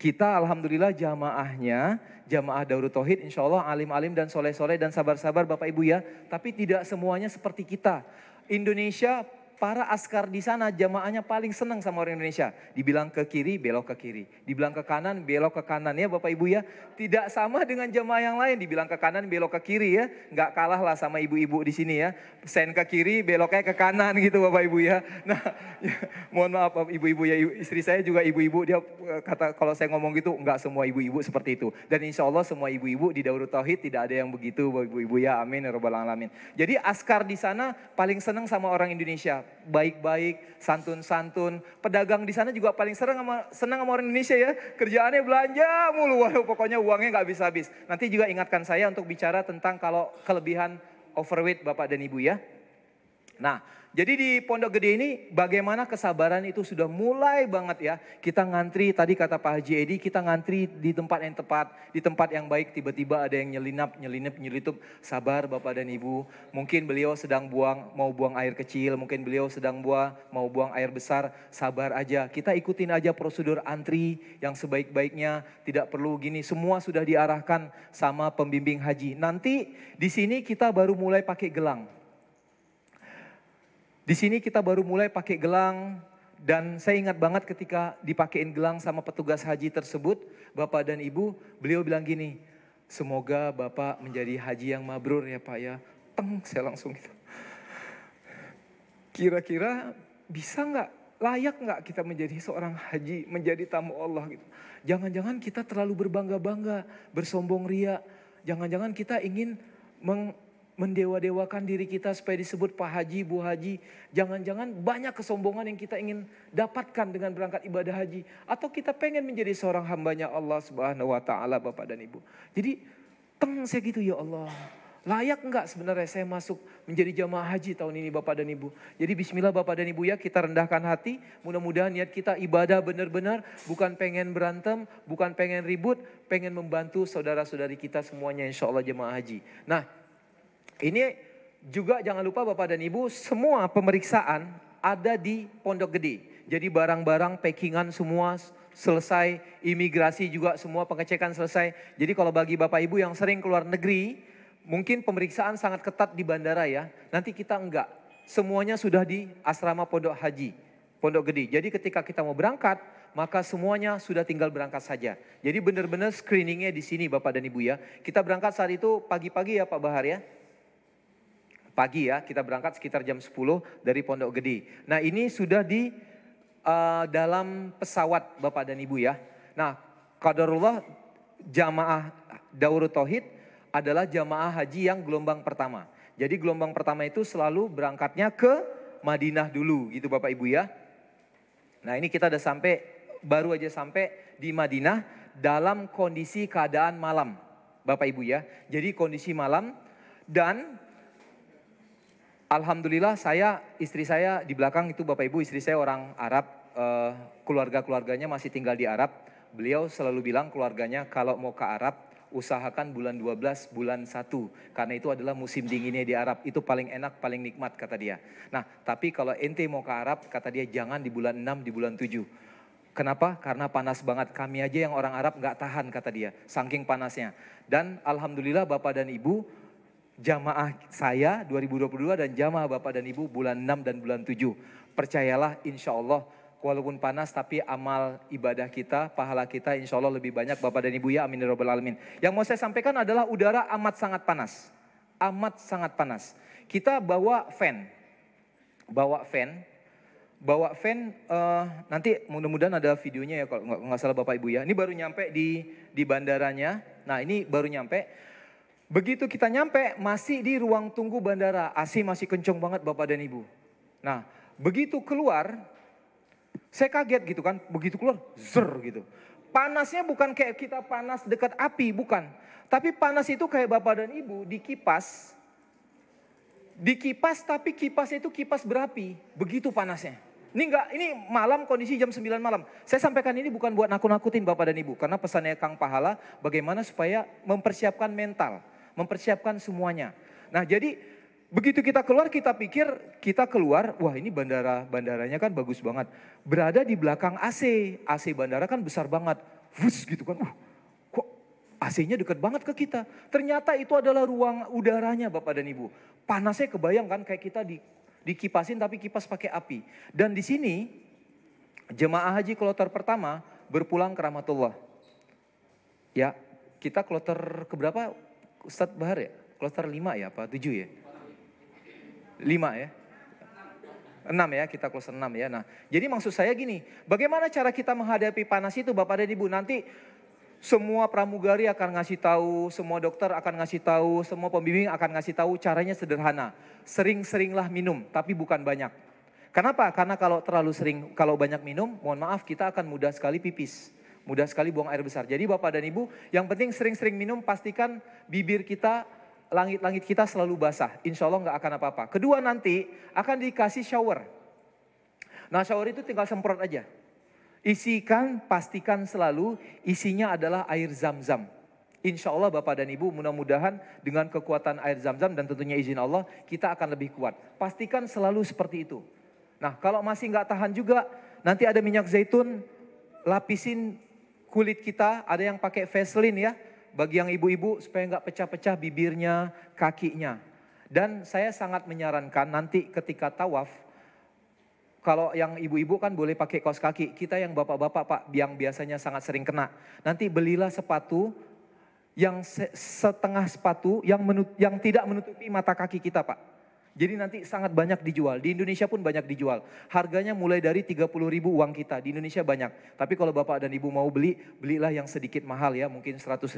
Kita alhamdulillah jamaahnya, jamaah Darut Tauhid insya Allah alim-alim dan soleh-soleh dan sabar-sabar Bapak Ibu ya. Tapi tidak semuanya seperti kita. Indonesia, para askar di sana jamaahnya paling senang sama orang Indonesia. Dibilang ke kiri, belok ke kiri. Dibilang ke kanan, belok ke kanan ya Bapak Ibu ya. Tidak sama dengan jamaah yang lain. Dibilang ke kanan, belok ke kiri ya. Nggak kalah lah sama ibu-ibu di sini ya. Sen ke kiri, beloknya ke kanan gitu Bapak Ibu ya. Nah ya, mohon maaf ibu-ibu ya. Istri saya juga ibu-ibu. Dia kata kalau saya ngomong gitu, nggak semua ibu-ibu seperti itu. Dan insya Allah semua ibu-ibu di Darut Tauhid tidak ada yang begitu Ibu-ibu ya. Amin ya rabbal alamin. Jadi askar di sana paling senang sama orang Indonesia. Baik-baik, santun-santun. Pedagang di sana juga paling senang sama orang Indonesia ya. Kerjaannya belanja mulu, waduh pokoknya uangnya nggak habis-habis. Nanti juga ingatkan saya untuk bicara tentang kalau kelebihan overweight Bapak dan Ibu ya. Nah, jadi di Pondok Gede ini bagaimana kesabaran itu sudah mulai banget ya. Kita ngantri, tadi kata Pak Haji Edi, kita ngantri di tempat yang tepat, di tempat yang baik. Tiba-tiba ada yang nyelitup. Sabar Bapak dan Ibu. Mungkin beliau sedang mau buang air kecil, mungkin beliau sedang mau buang air besar. Sabar aja, kita ikutin aja prosedur antri yang sebaik-baiknya. Tidak perlu gini, semua sudah diarahkan sama pembimbing haji. Nanti di sini kita baru mulai pakai gelang. Di sini kita baru mulai pakai gelang dan saya ingat banget ketika dipakein gelang sama petugas haji tersebut, Bapak dan Ibu, beliau bilang gini, semoga Bapak menjadi haji yang mabrur ya Pak ya. Saya langsung gitu. Kira-kira bisa nggak, layak nggak kita menjadi seorang haji, menjadi tamu Allah gitu. Jangan-jangan kita terlalu berbangga-bangga, bersombong ria. Jangan-jangan kita ingin mendewa-dewakan diri kita supaya disebut Pak Haji, Bu Haji. Jangan-jangan banyak kesombongan yang kita ingin dapatkan dengan berangkat ibadah haji. Atau kita pengen menjadi seorang hambanya Allah Subhanahu wa ta'ala Bapak dan Ibu. Jadi saya gitu ya Allah. Layak enggak sebenarnya saya masuk menjadi jamaah haji tahun ini Bapak dan Ibu. Jadi bismillah Bapak dan Ibu ya, kita rendahkan hati. Mudah-mudahan niat kita ibadah benar-benar. Bukan pengen berantem, bukan pengen ribut. Pengen membantu saudara-saudari kita semuanya insya Allah jamaah haji. Nah, ini juga jangan lupa Bapak dan Ibu, semua pemeriksaan ada di Pondok Gede. Jadi barang-barang packingan semua selesai, imigrasi juga semua pengecekan selesai. Jadi kalau bagi Bapak Ibu yang sering keluar negeri, mungkin pemeriksaan sangat ketat di bandara ya. Nanti kita enggak, semuanya sudah di asrama Pondok Haji, Pondok Gede. Jadi ketika kita mau berangkat, maka semuanya sudah tinggal berangkat saja. Jadi benar-benar screeningnya di sini Bapak dan Ibu ya. Kita berangkat saat itu pagi-pagi ya Pak Bahar ya. Pagi ya, kita berangkat sekitar jam 10 dari Pondok Gede. Nah ini sudah di dalam pesawat Bapak dan Ibu ya. Nah qadarullah jamaah Darut Tauhid adalah jamaah haji yang gelombang pertama. Jadi gelombang pertama itu selalu berangkatnya ke Madinah dulu gitu Bapak Ibu ya. Nah ini kita udah baru aja sampai di Madinah dalam kondisi keadaan malam Bapak Ibu ya. Jadi kondisi malam dan Alhamdulillah istri saya di belakang itu Bapak Ibu, istri saya orang Arab, keluarga-keluarganya masih tinggal di Arab. Beliau selalu bilang keluarganya kalau mau ke Arab, usahakan bulan 12, bulan 1. Karena itu adalah musim dinginnya di Arab, itu paling enak, paling nikmat kata dia. Nah, tapi kalau ente mau ke Arab, kata dia jangan di bulan 6, di bulan 7. Kenapa? Karena panas banget, kami aja yang orang Arab nggak tahan kata dia, saking panasnya. Dan Alhamdulillah Bapak dan Ibu, jamaah saya 2022 dan jamaah Bapak dan Ibu bulan 6 dan bulan 7. Percayalah insya Allah walaupun panas tapi amal ibadah kita, pahala kita insya Allah lebih banyak Bapak dan Ibu ya, amin ya rabbal alamin. Yang mau saya sampaikan adalah udara amat sangat panas. Amat sangat panas. Kita bawa fan. Nanti mudah-mudahan ada videonya ya kalau nggak salah Bapak Ibu ya. Ini baru nyampe di bandaranya. Nah ini baru nyampe. Begitu kita nyampe, masih di ruang tunggu bandara. AC masih kenceng banget Bapak dan Ibu. Nah, begitu keluar, saya kaget gitu kan. Begitu keluar, zer gitu. Panasnya bukan kayak kita panas dekat api, bukan. Tapi panas itu kayak Bapak dan Ibu dikipas. Dikipas tapi kipasnya itu kipas berapi. Begitu panasnya. Ini malam, kondisi jam 9 malam. Saya sampaikan ini bukan buat nakut-nakutin Bapak dan Ibu. Karena pesannya Kang Pahala, bagaimana supaya mempersiapkan mental. Mempersiapkan semuanya. Nah jadi begitu kita keluar, kita pikir kita keluar, wah ini bandaranya kan bagus banget. Berada di belakang AC bandara kan besar banget. Wus gitu kan, kok AC-nya dekat banget ke kita. Ternyata itu adalah ruang udaranya Bapak dan Ibu. Panasnya kebayang kan kayak kita dikipasin tapi kipas pakai api. Dan di sini jemaah haji kloter pertama berpulang ke rahmatullah. Ya, kita kloter keberapa? Ustadz Bahar ya? Kloter 5 ya apa 7 ya? 5 ya? 6 ya, kita kloter 6 ya. Nah, jadi maksud saya gini, bagaimana cara kita menghadapi panas itu Bapak dan Ibu? Nanti semua pramugari akan ngasih tahu, semua dokter akan ngasih tahu, semua pembimbing akan ngasih tahu, caranya sederhana. Sering-seringlah minum, tapi bukan banyak. Kenapa? Karena kalau terlalu sering, kalau banyak minum, mohon maaf kita akan mudah sekali pipis. Mudah sekali buang air besar. Jadi Bapak dan Ibu, yang penting sering-sering minum, pastikan bibir kita, langit-langit kita selalu basah. Insya Allah nggak akan apa-apa. Kedua nanti akan dikasih shower. Nah shower itu tinggal semprot aja. Pastikan selalu isinya adalah air zam-zam. Insya Allah Bapak dan Ibu mudah-mudahan dengan kekuatan air zam-zam dan tentunya izin Allah kita akan lebih kuat. Pastikan selalu seperti itu. Nah kalau masih nggak tahan juga nanti ada minyak zaitun, lapisin kulit kita, ada yang pakai Vaseline ya. Bagi yang ibu-ibu supaya nggak pecah-pecah bibirnya, kakinya. Dan saya sangat menyarankan nanti ketika tawaf, kalau yang ibu-ibu kan boleh pakai kaos kaki. Kita yang bapak-bapak Pak, yang biasanya sangat sering kena. Nanti belilah sepatu yang setengah sepatu yang tidak menutupi mata kaki kita Pak. Jadi nanti sangat banyak dijual. Di Indonesia pun banyak dijual. Harganya mulai dari 30.000 uang kita. Di Indonesia banyak. Tapi kalau Bapak dan Ibu mau belilah yang sedikit mahal ya. Mungkin 100.000.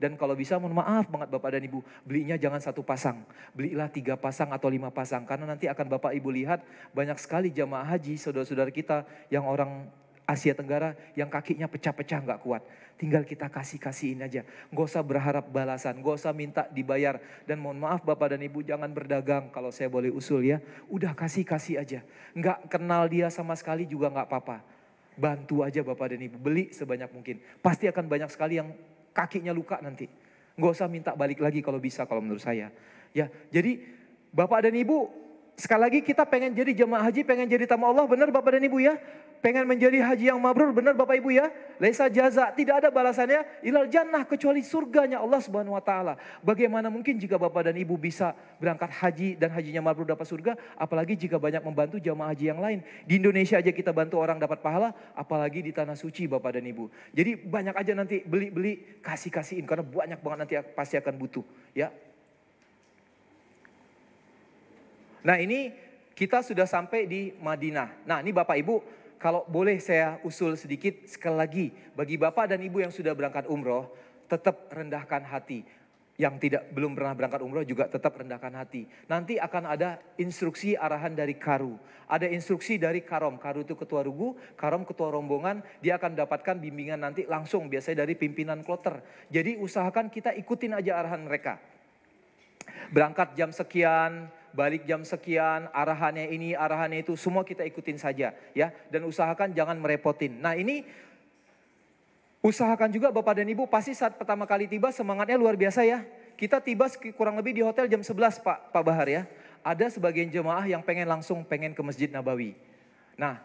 Dan kalau bisa mohon maaf banget Bapak dan Ibu. Belinya jangan 1 pasang. Belilah 3 pasang atau 5 pasang. Karena nanti akan Bapak Ibu lihat banyak sekali jamaah haji saudara-saudara kita yang orang Asia Tenggara yang kakinya pecah-pecah nggak kuat. Tinggal kita kasihin aja. Nggak usah berharap balasan, nggak usah minta dibayar. Dan mohon maaf Bapak dan Ibu jangan berdagang kalau saya boleh usul ya. Udah kasih aja. Nggak kenal dia sama sekali juga nggak apa-apa. Bantu aja Bapak dan Ibu, beli sebanyak mungkin. Pasti akan banyak sekali yang kakinya luka nanti. Nggak usah minta balik lagi kalau bisa kalau menurut saya. Ya, jadi Bapak dan Ibu, sekali lagi kita pengen jadi jemaah haji, pengen jadi tamu Allah, benar Bapak dan Ibu ya? Pengen menjadi haji yang mabrur, benar Bapak Ibu ya? Laisa jaza, tidak ada balasannya ilal jannah kecuali surganya Allah Subhanahu wa taala. Bagaimana mungkin jika Bapak dan Ibu bisa berangkat haji dan hajinya mabrur dapat surga, apalagi jika banyak membantu jamaah haji yang lain. Di Indonesia aja kita bantu orang dapat pahala, apalagi di tanah suci Bapak dan Ibu. Jadi banyak aja nanti beli kasihin karena banyak banget nanti pasti akan butuh, ya. Nah ini kita sudah sampai di Madinah. Nah ini Bapak Ibu, kalau boleh saya usul sedikit sekali lagi. Bagi Bapak dan Ibu yang sudah berangkat umroh, tetap rendahkan hati. Yang belum pernah berangkat umroh juga tetap rendahkan hati. Nanti akan ada instruksi arahan dari Karu. Ada instruksi dari Karom. Karu itu ketua rugu, Karom ketua rombongan. Dia akan mendapatkan bimbingan nanti langsung biasanya dari pimpinan kloter. Jadi usahakan kita ikutin aja arahan mereka. Berangkat jam sekian, balik jam sekian, arahannya ini, arahannya itu, semua kita ikutin saja ya. Dan usahakan jangan merepotin. Nah ini usahakan juga Bapak dan Ibu, pasti saat pertama kali tiba semangatnya luar biasa ya. Kita tiba kurang lebih di hotel jam 11 Pak Bahar ya. Ada sebagian jemaah yang pengen ke Masjid Nabawi. Nah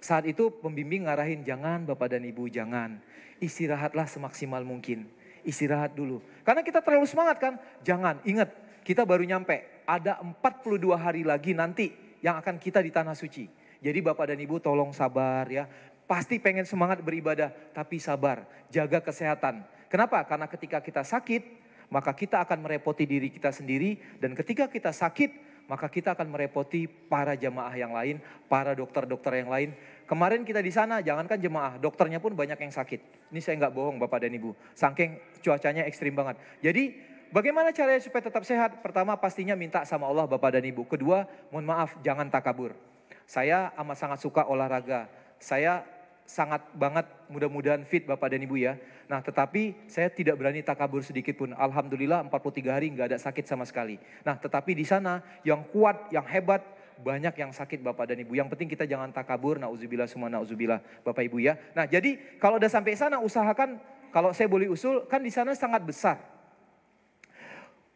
saat itu pembimbing ngarahin, jangan Bapak dan Ibu, jangan. Istirahatlah semaksimal mungkin. Istirahat dulu. Karena kita terlalu semangat kan. Jangan, ingat kita baru nyampe. Ada 42 hari lagi nanti yang akan kita di Tanah Suci. Jadi Bapak dan Ibu tolong sabar ya. Pasti pengen semangat beribadah, tapi sabar. Jaga kesehatan. Kenapa? Karena ketika kita sakit, maka kita akan merepoti diri kita sendiri. Dan ketika kita sakit, maka kita akan merepoti para jamaah yang lain, para dokter-dokter yang lain. Kemarin kita di sana, jangankan jemaah, dokternya pun banyak yang sakit. Ini saya nggak bohong Bapak dan Ibu, saking cuacanya ekstrim banget. Jadi bagaimana caranya supaya tetap sehat? Pertama pastinya minta sama Allah Bapak dan Ibu. Kedua, mohon maaf jangan takabur. Saya amat sangat suka olahraga. Saya sangat banget mudah-mudahan fit Bapak dan Ibu ya. Nah tetapi saya tidak berani takabur sedikit pun. Alhamdulillah 43 hari nggak ada sakit sama sekali. Nah tetapi di sana yang kuat, yang hebat, banyak yang sakit Bapak dan Ibu. Yang penting kita jangan takabur, nauzubillah semua nauzubillah Bapak Ibu ya. Nah jadi kalau udah sampai sana usahakan, kalau saya boleh usul, kan di sana sangat besar.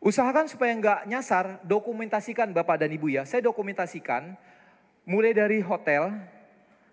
Usahakan supaya nggak nyasar, dokumentasikan Bapak dan Ibu ya. Saya dokumentasikan mulai dari hotel,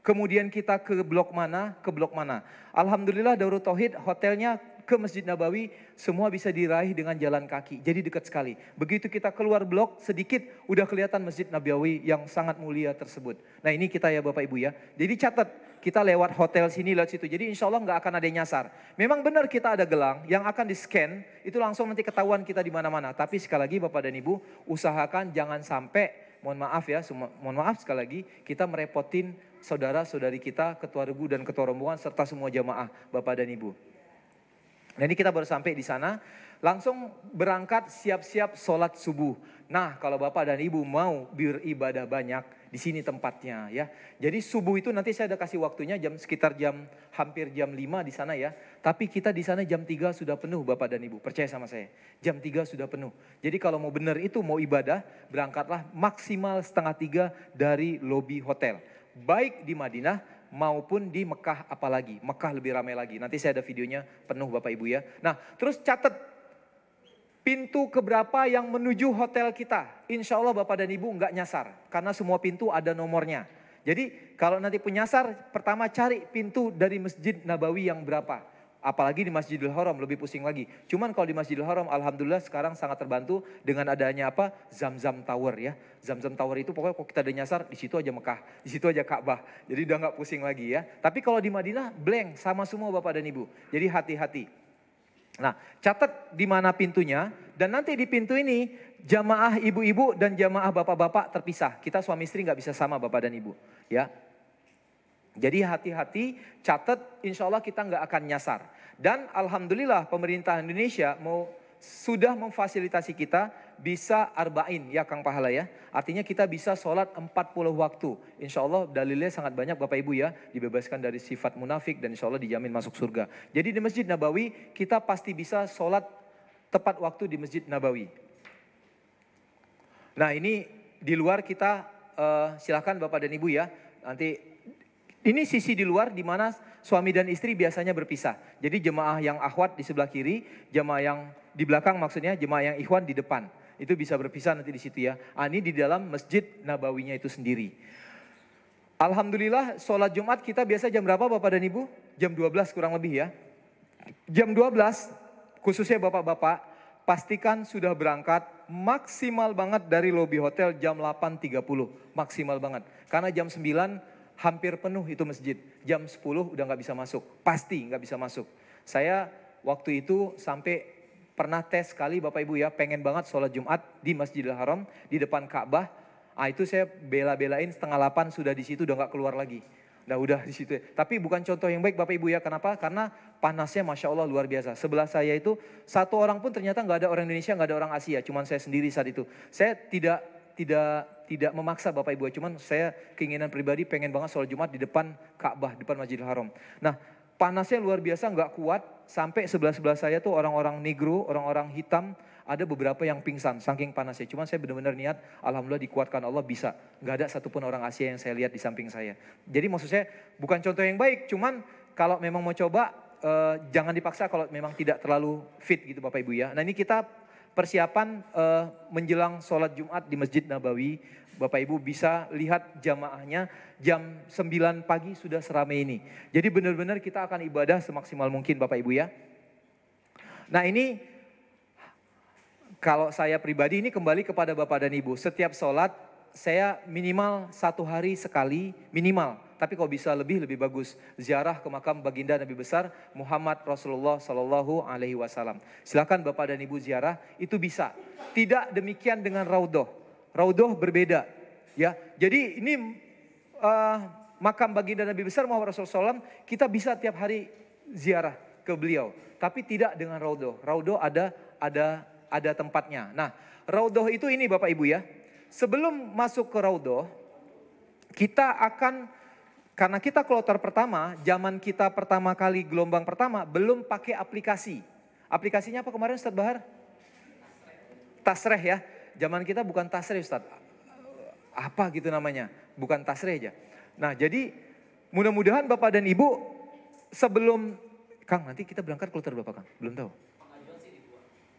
kemudian kita ke blok mana, ke blok mana. Alhamdulillah Darut Tauhid hotelnya ke Masjid Nabawi semua bisa diraih dengan jalan kaki. Jadi dekat sekali. Begitu kita keluar blok sedikit udah kelihatan Masjid Nabawi yang sangat mulia tersebut. Nah ini kita ya Bapak Ibu ya. Jadi catat kita lewat hotel sini lewat situ. Jadi insya Allah nggak akan ada yang nyasar. Memang benar kita ada gelang yang akan di scan. Itu langsung nanti ketahuan kita di mana-mana. Tapi sekali lagi Bapak dan Ibu usahakan jangan sampai, mohon maaf ya, mohon maaf sekali lagi kita merepotin saudara-saudari kita, ketua regu dan ketua rombongan serta semua jamaah Bapak dan Ibu. Nah ini kita baru sampai di sana, langsung berangkat siap-siap sholat subuh. Nah kalau Bapak dan Ibu mau beribadah banyak, di sini tempatnya ya. Jadi subuh itu nanti saya ada kasih waktunya sekitar hampir jam 5 di sana ya. Tapi kita di sana jam 3 sudah penuh Bapak dan Ibu, percaya sama saya. Jam 3 sudah penuh. Jadi kalau mau benar itu mau ibadah, berangkatlah maksimal 2:30 dari lobi hotel. Baik di Madinah maupun di Mekah apalagi. Mekah lebih ramai lagi. Nanti saya ada videonya penuh Bapak Ibu ya. Nah terus catat pintu keberapa yang menuju hotel kita. Insya Allah Bapak dan Ibu nggak nyasar. Karena semua pintu ada nomornya. Jadi kalau nanti penyasar pertama cari pintu dari Masjid Nabawi yang berapa. Apalagi di Masjidil Haram lebih pusing lagi. Cuman kalau di Masjidil Haram alhamdulillah sekarang sangat terbantu dengan adanya apa? Zamzam Tower ya. Zamzam Tower itu pokoknya kalau kita ada nyasar di situ aja Mekah, di situ aja Ka'bah. Jadi udah nggak pusing lagi ya. Tapi kalau di Madinah blank sama semua Bapak dan Ibu. Jadi hati-hati. Nah, catat di mana pintunya dan nanti di pintu ini jamaah ibu-ibu dan jamaah bapak-bapak terpisah. Kita suami istri nggak bisa sama Bapak dan Ibu ya. Jadi hati-hati, catat, insya Allah kita nggak akan nyasar. Dan alhamdulillah pemerintah Indonesia sudah memfasilitasi kita bisa arba'in ya Kang Pahala ya. Artinya kita bisa sholat 40 waktu. Insya Allah dalilnya sangat banyak Bapak Ibu ya. Dibebaskan dari sifat munafik dan insya Allah dijamin masuk surga. Jadi di Masjid Nabawi kita pasti bisa sholat tepat waktu di Masjid Nabawi. Nah ini di luar kita silakan Bapak dan Ibu ya. Nanti ini sisi di luar di mana suami dan istri biasanya berpisah. Jadi jemaah yang akhwat di sebelah kiri, jemaah yang di belakang maksudnya jemaah yang ikhwan di depan. Itu bisa berpisah nanti di situ ya. Ini di dalam Masjid Nabawinya itu sendiri. Alhamdulillah sholat Jumat kita biasa jam berapa Bapak dan Ibu? Jam 12 kurang lebih ya. Jam 12 khususnya Bapak-bapak pastikan sudah berangkat maksimal banget dari lobi hotel jam 8.30. Maksimal banget. Karena jam 9 hampir penuh itu masjid. Jam 10 udah gak bisa masuk. Pasti gak bisa masuk. Saya waktu itu sampai pernah tes sekali Bapak Ibu ya. Pengen banget sholat Jumat di Masjidil Haram. Di depan Ka'bah. Itu saya bela-belain 7:30 sudah di situ udah gak keluar lagi. Nah udah di situ. Tapi bukan contoh yang baik Bapak Ibu ya. Kenapa? Karena panasnya Masya Allah luar biasa. Sebelah saya itu satu orang pun ternyata gak ada orang Indonesia, gak ada orang Asia. Cuman saya sendiri saat itu. Saya tidak memaksa Bapak Ibu, cuman saya keinginan pribadi pengen banget sholat Jumat di depan Ka'bah, depan Masjidil Haram. Nah, Panasnya luar biasa, nggak kuat. Sampai sebelah-sebelah saya tuh orang-orang negro, orang-orang hitam. Ada beberapa yang pingsan, saking panasnya. Cuman saya benar-benar niat, alhamdulillah dikuatkan Allah bisa. Nggak ada satupun orang Asia yang saya lihat di samping saya. Jadi maksud saya bukan contoh yang baik. Cuman kalau memang mau coba, jangan dipaksa kalau memang tidak terlalu fit gitu Bapak Ibu ya. Nah ini kita persiapan menjelang sholat Jumat di Masjid Nabawi. Bapak Ibu bisa lihat jamaahnya jam 9 pagi sudah seramai ini. Jadi benar-benar kita akan ibadah semaksimal mungkin Bapak Ibu ya. Nah ini kalau saya pribadi ini kembali kepada Bapak dan Ibu. Setiap sholat saya minimal 1 hari sekali minimal. Tapi kalau bisa lebih bagus. Ziarah ke makam baginda Nabi besar Muhammad Rasulullah Sallallahu Alaihi Wasallam. Silakan Bapak dan Ibu ziarah, itu bisa. Tidak demikian dengan raudhoh. Raudhoh berbeda, ya. Jadi ini makam baginda Nabi besar Muhammad Rasulullah SAW, kita bisa tiap hari ziarah ke beliau. Tapi tidak dengan raudhoh. Raudhoh ada tempatnya. Nah, raudhoh itu ini Bapak Ibu ya. Sebelum masuk ke raudhoh, kita akan, karena kita kloter pertama, zaman kita pertama kali gelombang pertama, belum pakai aplikasi. Aplikasinya apa kemarin Ustadz Bahar? Tasreh ya. Zaman kita bukan tasreh Ustadz. Apa gitu namanya? Bukan tasreh aja. Nah jadi mudah-mudahan Bapak dan Ibu sebelum, Kang nanti kita berangkat kloter berapa Kang? Belum tahu.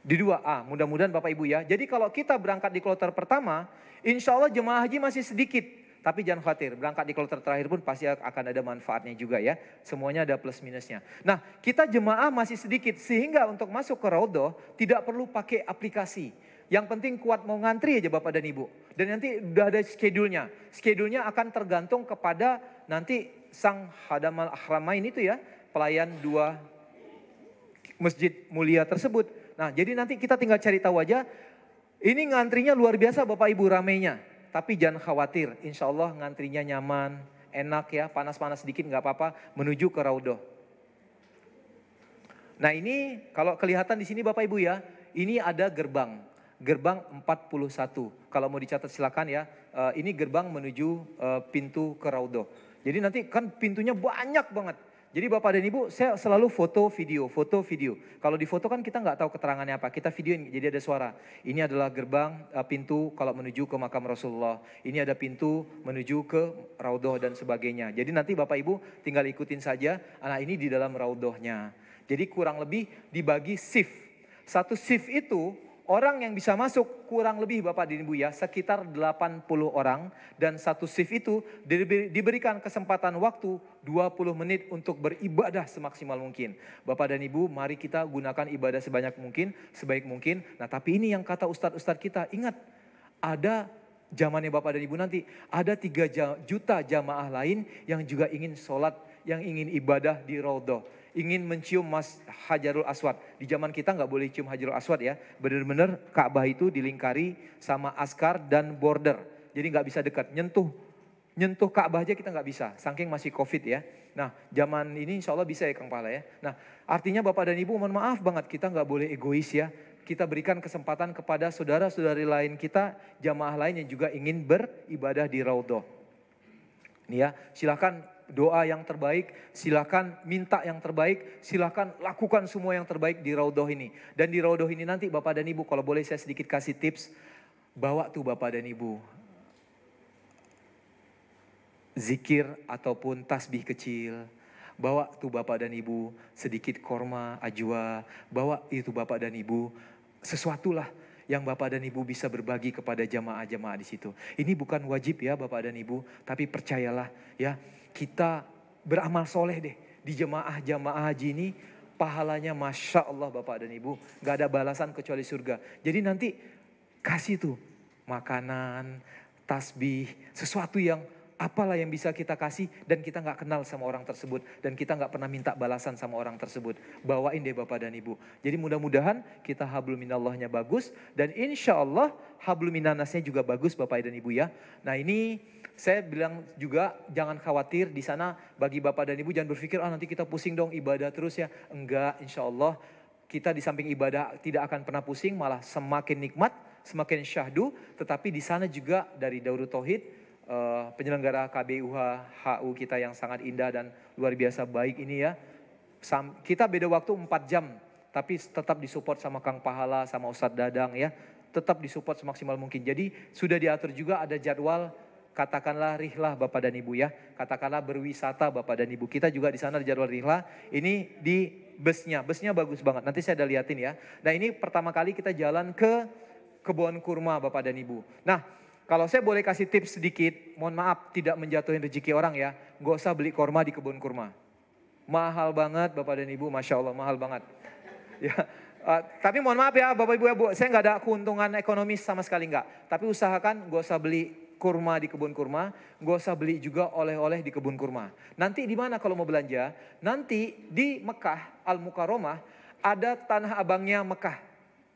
Di 2A, mudah-mudahan Bapak Ibu ya. Jadi kalau kita berangkat di kloter pertama, insya Allah jemaah haji masih sedikit. Tapi jangan khawatir, berangkat di kloter terakhir pun pasti akan ada manfaatnya juga ya. Semuanya ada plus minusnya. Nah kita jemaah masih sedikit sehingga untuk masuk ke raudhoh tidak perlu pakai aplikasi. Yang penting kuat mau ngantri aja Bapak dan Ibu. Dan nanti udah ada schedule-nya. Schedule-nya akan tergantung kepada nanti sang Hadamal Ahramain itu ya. Pelayan 2 masjid mulia tersebut. Nah jadi nanti kita tinggal cari tahu aja. Ini ngantrinya luar biasa Bapak Ibu ramainya. Tapi jangan khawatir. Insya Allah ngantrinya nyaman, enak ya. Panas-panas sedikit nggak apa-apa. Menuju ke raudhoh. Nah ini kalau kelihatan di sini Bapak Ibu ya. Ini ada gerbang. Gerbang 41. Kalau mau dicatat silakan ya. Ini gerbang menuju pintu ke raudhoh. Jadi nanti kan pintunya banyak banget. Jadi Bapak dan Ibu saya selalu foto video. Kalau di foto kan kita nggak tahu keterangannya apa. Kita videoin jadi ada suara. Ini adalah gerbang pintu kalau menuju ke makam Rasulullah. Ini ada pintu menuju ke raudhoh dan sebagainya. Jadi nanti Bapak Ibu tinggal ikutin saja. Nah ini di dalam raudhohnya. Jadi kurang lebih dibagi shift. Satu shift itu orang yang bisa masuk kurang lebih Bapak dan Ibu ya sekitar 80 orang. Dan satu shift itu diberikan kesempatan waktu 20 menit untuk beribadah semaksimal mungkin. Bapak dan Ibu mari kita gunakan ibadah sebanyak mungkin, sebaik mungkin. Nah tapi ini yang kata ustadz-ustadz kita, ingat ada zamannya Bapak dan Ibu nanti. Ada 3 juta jamaah lain yang juga ingin sholat, yang ingin ibadah di raudhoh. Ingin mencium Hajarul Aswad. Di zaman kita nggak boleh cium Hajarul Aswad ya. Benar-benar Ka'bah itu dilingkari sama askar dan border. Jadi nggak bisa dekat. Nyentuh Ka'bah aja kita nggak bisa. Saking masih Covid ya. Nah zaman ini insya Allah bisa ya Kang Pala ya. Nah artinya Bapak dan Ibu mohon maaf banget. Kita nggak boleh egois ya. Kita berikan kesempatan kepada saudara-saudari lain kita. Jamaah lain yang juga ingin beribadah di raudhoh. Nih ya silakan. Doa yang terbaik, silakan minta yang terbaik, silakan lakukan semua yang terbaik di raudhoh ini. Dan di raudhoh ini nanti Bapak dan Ibu, kalau boleh saya sedikit kasih tips, bawa tuh Bapak dan Ibu zikir ataupun tasbih kecil, bawa tuh Bapak dan Ibu sedikit korma, ajwa, bawa itu Bapak dan Ibu sesuatulah yang Bapak dan Ibu bisa berbagi kepada jamaah-jamaah di situ. Ini bukan wajib ya Bapak dan Ibu, tapi percayalah ya. Kita beramal soleh deh di jamaah-jamaah haji ini. Pahalanya Masya Allah Bapak dan Ibu. Gak ada balasan kecuali surga. Jadi nanti kasih tuh makanan, tasbih, sesuatu yang apalah yang bisa kita kasih dan kita gak kenal sama orang tersebut. Dan kita gak pernah minta balasan sama orang tersebut. Bawain deh Bapak dan Ibu. Jadi mudah-mudahan kita hablum minallahnya bagus. Dan insya Allah hablum minannasnya juga bagus Bapak dan Ibu ya. Nah ini saya bilang juga jangan khawatir di sana bagi Bapak dan Ibu jangan berpikir nanti kita pusing dong ibadah terus ya. Enggak, insya Allah kita di samping ibadah tidak akan pernah pusing, malah semakin nikmat, semakin syahdu. Tetapi di sana juga dari Darut Tauhid, penyelenggara KBUH HU kita yang sangat indah dan luar biasa baik ini ya. Kita beda waktu 4 jam, tapi tetap disupport sama Kang Pahala, sama Ustadz Dadang ya. Tetap disupport semaksimal mungkin. Jadi sudah diatur juga ada jadwal, katakanlah rihlah Bapak dan Ibu ya. Katakanlah berwisata Bapak dan Ibu. Kita juga di sana ada jadwal rihlah. Ini di busnya bagus banget. Nanti saya udah liatin ya. Nah ini pertama kali kita jalan ke kebun kurma Bapak dan Ibu. Nah kalau saya boleh kasih tips sedikit, mohon maaf tidak menjatuhin rezeki orang ya. Gak usah beli kurma di kebun kurma. Mahal banget Bapak dan Ibu, Masya Allah mahal banget. Ya. Tapi mohon maaf ya Bapak Ibu ya Bu, saya nggak ada keuntungan ekonomis sama sekali nggak. Tapi usahakan gak usah beli kurma di kebun kurma, gak usah beli juga oleh-oleh di kebun kurma. Nanti di mana kalau mau belanja? Nanti di Mekah Al-Mukarramah ada tanah abangnya Mekah.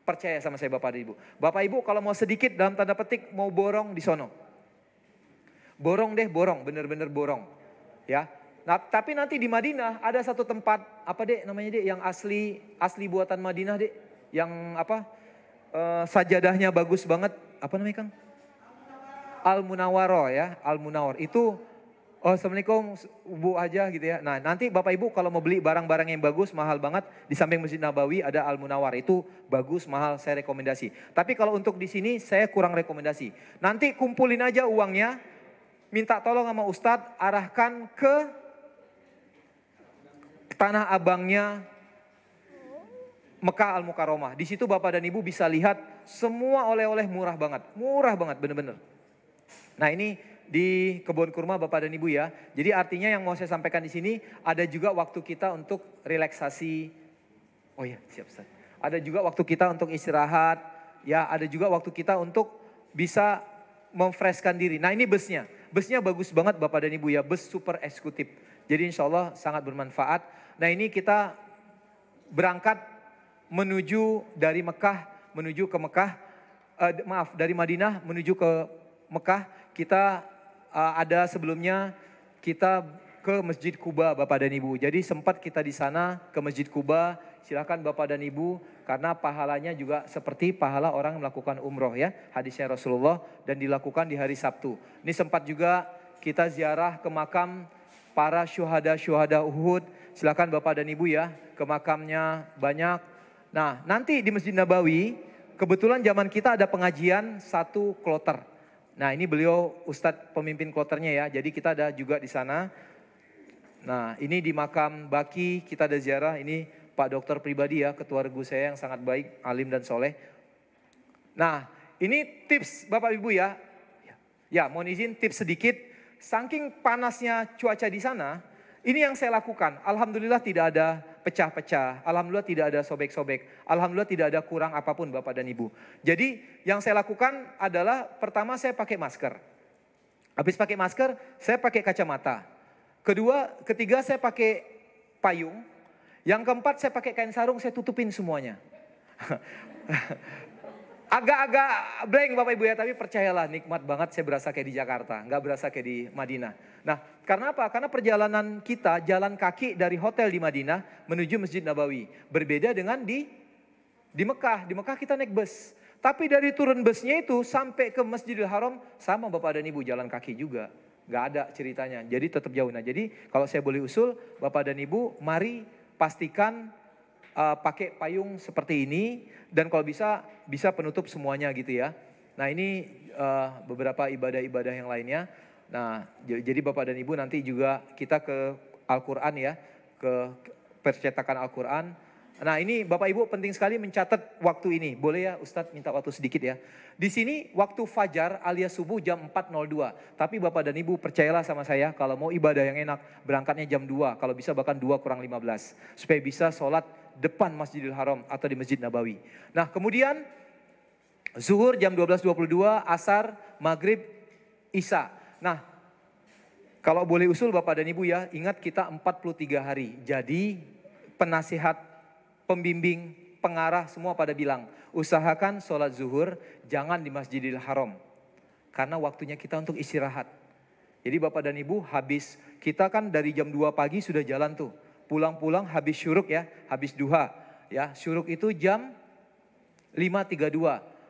Percaya sama saya Bapak dan Ibu. Bapak Ibu kalau mau sedikit dalam tanda petik mau borong di sono. Borong deh, borong, bener-bener borong. Ya. Nah, tapi nanti di Madinah ada satu tempat, apa dek namanya dek, yang asli buatan Madinah dek, yang apa, sajadahnya bagus banget, apa namanya Kang? Al-Munawwaroh ya, Al-Munawwar. Itu, oh Assalamualaikum Bu aja gitu ya. Nah nanti Bapak Ibu kalau mau beli barang-barang yang bagus, mahal banget, di samping Masjid Nabawi ada Al-Munawwar. Itu bagus, mahal, saya rekomendasi. Tapi kalau untuk di sini saya kurang rekomendasi. Nanti kumpulin aja uangnya, minta tolong sama Ustadz, arahkan ke tanah abangnya Mekah Al-Mukarramah. Di situ Bapak dan Ibu bisa lihat semua oleh-oleh murah banget bener-bener. Nah ini di kebun kurma Bapak dan Ibu ya. Jadi artinya yang mau saya sampaikan di sini ada juga waktu kita untuk relaksasi. Oh ya siap Ustaz. Ada juga waktu kita untuk istirahat. Ya ada juga waktu kita untuk bisa memfreshkan diri. Nah ini busnya. Busnya bagus banget Bapak dan Ibu ya. Bus super eksekutif. Jadi insya Allah sangat bermanfaat. Nah ini kita berangkat menuju dari Mekah menuju ke Mekah. Dari Madinah menuju ke Mekah. Kita ada sebelumnya kita ke Masjid Kuba Bapak dan Ibu. Jadi sempat kita di sana ke Masjid Kuba. Silakan Bapak dan Ibu karena pahalanya juga seperti pahala orang melakukan umroh ya. Hadisnya Rasulullah dan dilakukan di hari Sabtu. Ini sempat juga kita ziarah ke makam para syuhada Uhud. Silakan Bapak dan Ibu ya ke makamnya banyak. Nah nanti di Masjid Nabawi kebetulan zaman kita ada pengajian 1 kloter. Nah ini beliau Ustadz pemimpin kloternya ya. Jadi kita ada juga di sana. Nah ini di makam Baki kita ada ziarah. Ini Pak Dokter pribadi ya, ketua regu saya yang sangat baik, alim dan soleh. Nah ini tips Bapak Ibu ya. Ya mohon izin tips sedikit. Saking panasnya cuaca di sana, ini yang saya lakukan. Alhamdulillah tidak ada pecah-pecah. Alhamdulillah tidak ada sobek-sobek. Alhamdulillah tidak ada kurang apapun Bapak dan Ibu. Jadi yang saya lakukan adalah pertama saya pakai masker. Habis pakai masker, saya pakai kacamata. Ketiga saya pakai payung. Yang keempat saya pakai kain sarung, saya tutupin semuanya. Agak-agak blank Bapak Ibu ya, tapi percayalah nikmat banget saya berasa kayak di Jakarta, nggak berasa kayak di Madinah. Nah, karena apa? Karena perjalanan kita jalan kaki dari hotel di Madinah menuju Masjid Nabawi. Berbeda dengan di Mekah. Di Mekah kita naik bus. Tapi dari turun busnya itu sampai ke Masjidil Haram sama Bapak dan Ibu jalan kaki juga. Nggak ada ceritanya, jadi tetap jauh. Nah, jadi kalau saya boleh usul Bapak dan Ibu, mari pastikan pakai payung seperti ini dan kalau bisa penutup semuanya gitu ya. Nah ini beberapa ibadah-ibadah yang lainnya. Nah jadi Bapak dan Ibu nanti juga kita ke Al-Quran ya, ke percetakan Al-Quran. Nah ini Bapak Ibu penting sekali mencatat waktu ini. Boleh ya Ustadz minta waktu sedikit ya. Di sini waktu fajar alias subuh jam 4.02. Tapi Bapak dan Ibu percayalah sama saya kalau mau ibadah yang enak berangkatnya jam 2. Kalau bisa bahkan 2 kurang 15. Supaya bisa sholat depan Masjidil Haram atau di Masjid Nabawi. Nah kemudian zuhur jam 12.22, asar, maghrib, isya. Nah kalau boleh usul Bapak dan Ibu ya, ingat kita 43 hari. Jadi penasihat, pembimbing, pengarah semua pada bilang, usahakan sholat zuhur jangan di Masjidil Haram. Karena waktunya kita untuk istirahat. Jadi Bapak dan Ibu habis, kita kan dari jam 2 pagi sudah jalan tuh. Pulang-pulang habis syuruk ya, habis duha. Ya, syuruk itu jam 5.32.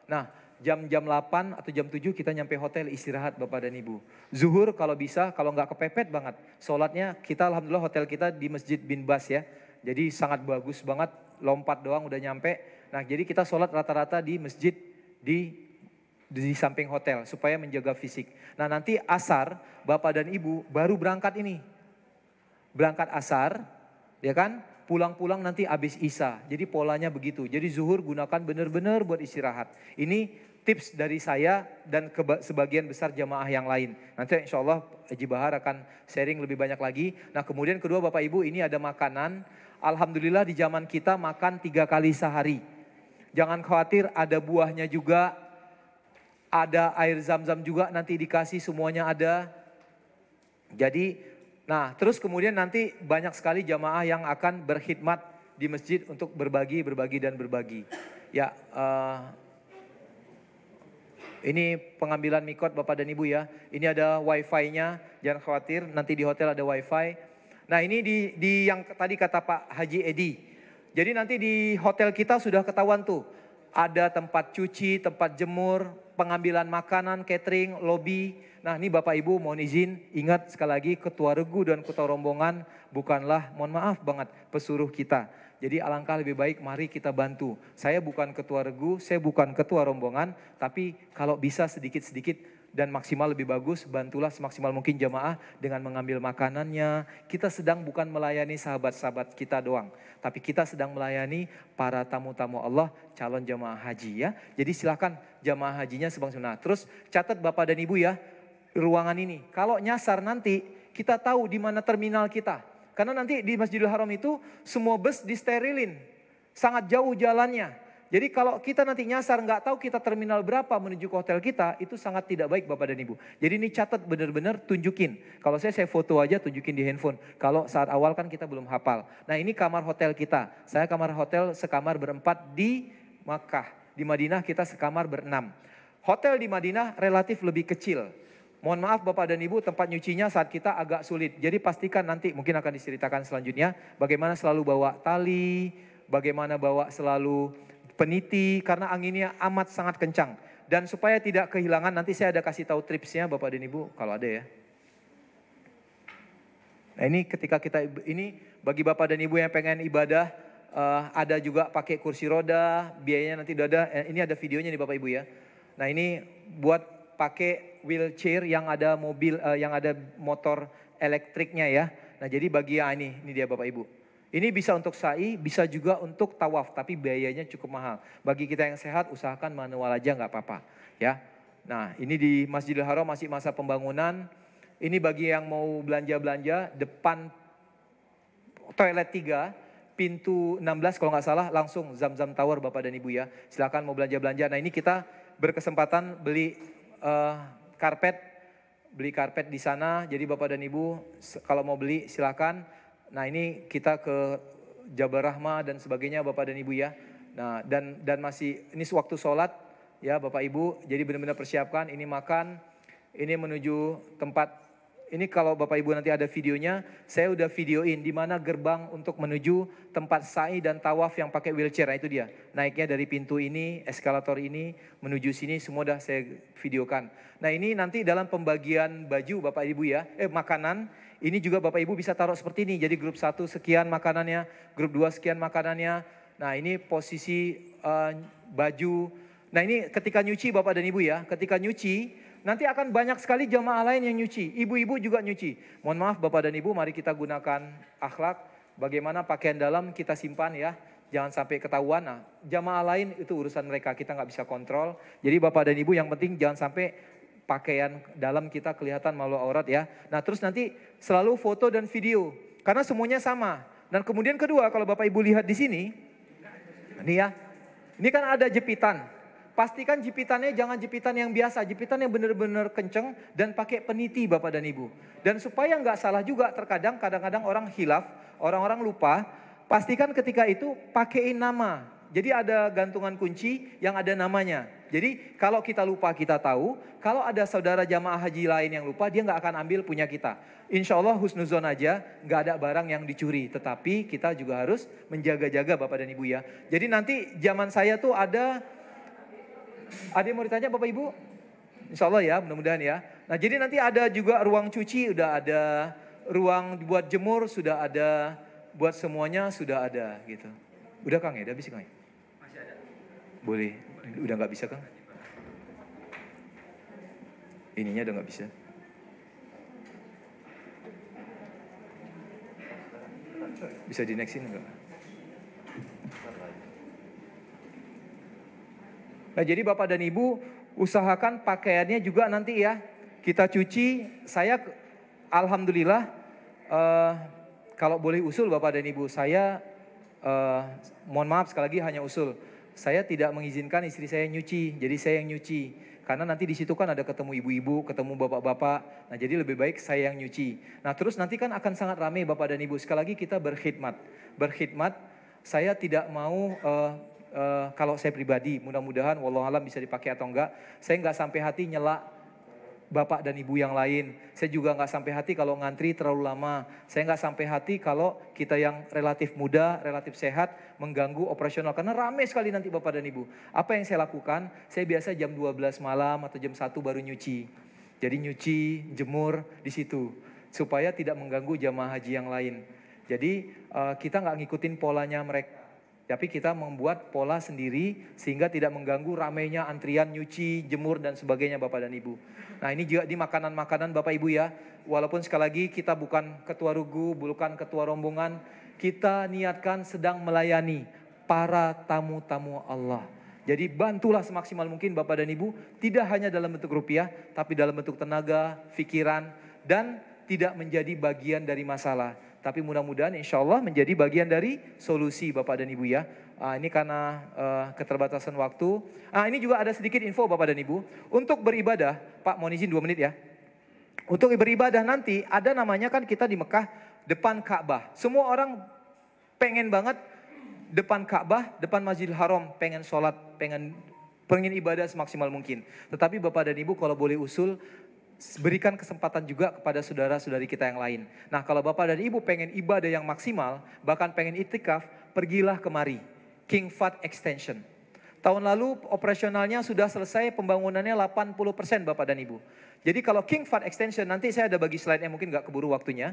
Nah, jam 8 atau jam 7 kita nyampe hotel istirahat Bapak dan Ibu. Zuhur kalau bisa, kalau nggak kepepet banget. Sholatnya kita alhamdulillah hotel kita di Masjid Bin Bas ya. Jadi sangat bagus banget, lompat doang udah nyampe. Nah jadi kita sholat rata-rata di masjid di samping hotel supaya menjaga fisik. Nah nanti asar Bapak dan Ibu baru berangkat ini. Berangkat asar, ya kan? Pulang-pulang nanti habis isya. Jadi polanya begitu. Jadi zuhur gunakan benar-benar buat istirahat. Ini tips dari saya dan sebagian besar jamaah yang lain. Nanti insya Allah Haji Bahar akan sharing lebih banyak lagi. Nah kemudian kedua Bapak Ibu ini ada makanan. Alhamdulillah di zaman kita makan 3 kali sehari. Jangan khawatir, ada buahnya juga. Ada air zam-zam juga nanti dikasih, semuanya ada. Jadi, nah terus kemudian nanti banyak sekali jamaah yang akan berkhidmat di masjid untuk berbagi dan berbagi. Ya, ini pengambilan mikot Bapak dan Ibu ya. Ini ada wifi-nya, jangan khawatir nanti di hotel ada wifi. Nah ini di yang tadi kata Pak Haji Edi. Jadi nanti di hotel kita sudah ketahuan tuh. Ada tempat cuci, tempat jemur, pengambilan makanan, catering, lobby. Nah ini Bapak Ibu mohon izin, ingat sekali lagi ketua regu dan ketua rombongan bukanlah, mohon maaf banget, pesuruh kita. Jadi alangkah lebih baik mari kita bantu. Saya bukan ketua regu, saya bukan ketua rombongan, tapi kalau bisa sedikit-sedikit dan maksimal lebih bagus, bantulah semaksimal mungkin jamaah dengan mengambil makanannya. Kita sedang bukan melayani sahabat-sahabat kita doang, tapi kita sedang melayani para tamu-tamu Allah, calon jamaah haji ya. Jadi silakan jamaah hajinya sebagaimana. Terus catat Bapak dan Ibu ya, ruangan ini. Kalau nyasar nanti kita tahu di mana terminal kita. Karena nanti di Masjidil Haram itu semua bus disterilin. Sangat jauh jalannya. Jadi kalau kita nanti nyasar nggak tahu kita terminal berapa menuju ke hotel kita, itu sangat tidak baik Bapak dan Ibu. Jadi ini catat benar-benar tunjukin. Kalau saya foto aja tunjukin di handphone. Kalau saat awal kan kita belum hafal. Nah ini kamar hotel kita. Saya kamar hotel sekamar berempat di Makkah. Di Madinah kita sekamar berenam. Hotel di Madinah relatif lebih kecil. Mohon maaf Bapak dan Ibu, tempat nyucinya saat kita agak sulit. Jadi pastikan nanti mungkin akan diceritakan selanjutnya bagaimana selalu bawa tali, bagaimana bawa selalu peniti karena anginnya amat sangat kencang. Dan supaya tidak kehilangan nanti saya ada kasih tahu tripsnya Bapak dan Ibu kalau ada ya. Nah ini ketika kita ini bagi Bapak dan Ibu yang pengen ibadah ada juga pakai kursi roda, biayanya nanti udah ada. Ini ada videonya nih Bapak Ibu ya. Nah ini buat pakai wheelchair yang ada mobil yang ada motor elektriknya ya. Nah jadi bagi ini dia Bapak Ibu. Ini bisa untuk sa'i, bisa juga untuk tawaf, tapi biayanya cukup mahal. Bagi kita yang sehat, usahakan manual aja nggak apa-apa, ya. Nah, ini di Masjidil Haram masih masa pembangunan. Ini bagi yang mau belanja-belanja, depan toilet 3, pintu 16 kalau nggak salah, langsung Zam-Zam Tower Bapak dan Ibu ya. Silakan mau belanja-belanja. Nah, ini kita berkesempatan beli beli karpet di sana. Jadi Bapak dan Ibu kalau mau beli silakan. Nah ini kita ke Jabal Rahmah dan sebagainya Bapak dan Ibu ya. Nah dan masih ini sewaktu sholat ya Bapak Ibu. Jadi benar-benar persiapkan ini makan. Ini menuju tempat. Ini kalau Bapak Ibu nanti ada videonya. Saya udah videoin di mana gerbang untuk menuju tempat sa'i dan tawaf yang pakai wheelchair. Nah itu dia. Naiknya dari pintu ini, eskalator ini menuju sini semua udah saya videokan. Nah ini nanti dalam pembagian baju Bapak Ibu ya. Makanan. Ini juga Bapak Ibu bisa taruh seperti ini. Jadi grup 1 sekian makanannya, grup 2 sekian makanannya. Nah ini posisi baju. Nah ini ketika nyuci Bapak dan Ibu ya. Ketika nyuci nanti akan banyak sekali jamaah lain yang nyuci. Ibu-ibu juga nyuci. Mohon maaf Bapak dan Ibu, mari kita gunakan akhlak. Bagaimana pakaian dalam kita simpan ya. Jangan sampai ketahuan. Nah jamaah lain itu urusan mereka, kita nggak bisa kontrol. Jadi Bapak dan Ibu yang penting jangan sampai pakaian dalam kita kelihatan malu aurat ya. Nah terus nanti selalu foto dan video. Karena semuanya sama. Dan kemudian kedua kalau Bapak Ibu lihat di sini. Nih ya. Ini kan ada jepitan. Pastikan jepitannya jangan jepitan yang biasa. Jepitan yang benar-benar kenceng dan pakai peniti Bapak dan Ibu. Dan supaya nggak salah juga terkadang kadang-kadang orang hilaf. Orang-orang lupa. Pastikan ketika itu pakaiin nama. Jadi ada gantungan kunci yang ada namanya. Jadi kalau kita lupa kita tahu, kalau ada saudara jamaah haji lain yang lupa dia nggak akan ambil punya kita. Insya Allah husnuzon aja nggak ada barang yang dicuri. Tetapi kita juga harus menjaga-jaga Bapak dan Ibu ya. Jadi nanti zaman saya tuh ada yang mau ditanya Bapak Ibu? Insya Allah ya mudah-mudahan ya. Nah jadi nanti ada juga ruang cuci udah ada, ruang buat jemur sudah ada. buat semuanya sudah ada gitu. Udah Kang ya, udah bisa Kang ya? Masih ada. Boleh, udah nggak bisa Kang? Ininya udah nggak bisa. Bisa di nextin enggak? Nah jadi Bapak dan Ibu usahakan pakaiannya juga nanti ya kita cuci. Saya alhamdulillah kalau boleh usul Bapak dan Ibu, saya mohon maaf sekali lagi hanya usul. Saya tidak mengizinkan istri saya nyuci, jadi saya yang nyuci. Karena nanti di situ kan ada ketemu ibu-ibu, ketemu bapak-bapak. Nah jadi lebih baik saya yang nyuci. Nah terus nanti kan akan sangat ramai Bapak dan Ibu. Sekali lagi kita berkhidmat. Berkhidmat, saya tidak mau kalau saya pribadi, mudah-mudahan wallahualam bisa dipakai atau enggak. Saya enggak sampai hati nyela Bapak dan Ibu yang lain. Saya juga nggak sampai hati kalau ngantri terlalu lama. Saya nggak sampai hati kalau kita yang relatif muda, relatif sehat, mengganggu operasional. Karena ramai sekali nanti Bapak dan Ibu. Apa yang saya lakukan, saya biasa jam 12 malam atau jam 1 baru nyuci. Jadi nyuci, jemur di situ. Supaya tidak mengganggu jamaah haji yang lain. Jadi kita nggak ngikutin polanya mereka. Tapi kita membuat pola sendiri sehingga tidak mengganggu ramainya antrian nyuci, jemur dan sebagainya Bapak dan Ibu. Nah ini juga di makanan-makanan Bapak Ibu ya. Walaupun sekali lagi kita bukan ketua rugu, bukan ketua rombongan. Kita niatkan sedang melayani para tamu-tamu Allah. Jadi bantulah semaksimal mungkin Bapak dan Ibu. Tidak hanya dalam bentuk rupiah, tapi dalam bentuk tenaga, pikiran, dan tidak menjadi bagian dari masalah. Tapi mudah-mudahan insya Allah menjadi bagian dari solusi Bapak dan Ibu ya. Ini karena keterbatasan waktu. Ini juga ada sedikit info Bapak dan Ibu. Untuk beribadah, Pak mohon izin 2 menit ya. Untuk beribadah nanti ada namanya kan kita di Mekah depan Ka'bah. Semua orang pengen banget depan Ka'bah, depan Masjidil Haram, pengen sholat, pengen ibadah semaksimal mungkin. Tetapi Bapak dan Ibu kalau boleh usul, berikan kesempatan juga kepada saudara-saudari kita yang lain. Nah kalau Bapak dan Ibu pengen ibadah yang maksimal, bahkan pengen itikaf, pergilah kemari. King Fahd Extension. Tahun lalu operasionalnya sudah selesai, pembangunannya 80% Bapak dan Ibu. Jadi kalau King Fahd Extension, nanti saya ada bagi slide-nya, mungkin gak keburu waktunya.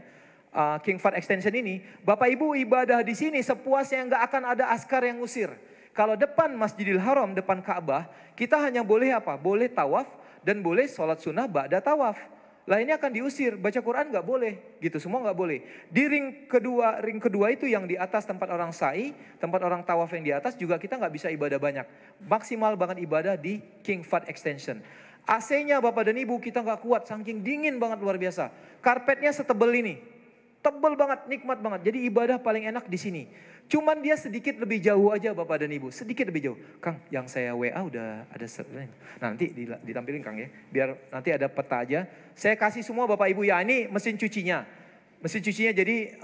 King Fahd Extension ini, Bapak Ibu ibadah di sini sepuasnya gak akan ada askar yang ngusir. Kalau depan Masjidil Haram, depan Ka'bah, kita hanya boleh apa? Boleh tawaf, dan boleh sholat sunnah ba'da tawaf. Lainnya akan diusir, baca Quran nggak boleh, gitu semua nggak boleh. Di ring kedua itu yang di atas tempat orang sa'i, tempat orang tawaf yang di atas juga kita nggak bisa ibadah banyak. Maksimal banget ibadah di King Fahd Extension. AC-nya Bapak dan Ibu kita nggak kuat, saking dingin banget luar biasa. Karpetnya setebel ini, tebel banget, nikmat banget. Jadi ibadah paling enak di sini. Cuman dia sedikit lebih jauh aja Bapak dan Ibu, sedikit lebih jauh. Kang, yang saya WA udah ada nah, nanti ditampilin Kang ya, biar nanti ada peta aja. Saya kasih semua Bapak Ibu ya, ini mesin cucinya. Mesin cucinya jadi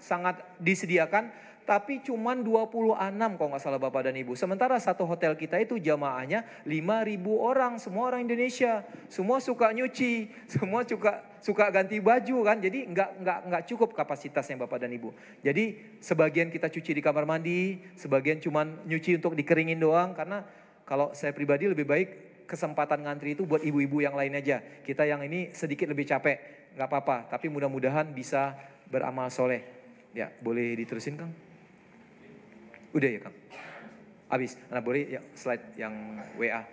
sangat disediakan. Tapi cuman 26 kalau nggak salah Bapak dan Ibu. Sementara satu hotel kita itu jamaahnya 5.000 orang, semua orang Indonesia. Semua suka nyuci, semua suka ganti baju kan. Jadi nggak cukup kapasitasnya Bapak dan Ibu. Jadi sebagian kita cuci di kamar mandi, sebagian cuman nyuci untuk dikeringin doang. Karena kalau saya pribadi lebih baik kesempatan ngantri itu buat ibu-ibu yang lain aja. Kita yang ini sedikit lebih capek, nggak apa-apa. Tapi mudah-mudahan bisa beramal soleh. Ya boleh diterusin Kang? Udah ya Kang? Habis. Nah boleh ya, slide yang WA.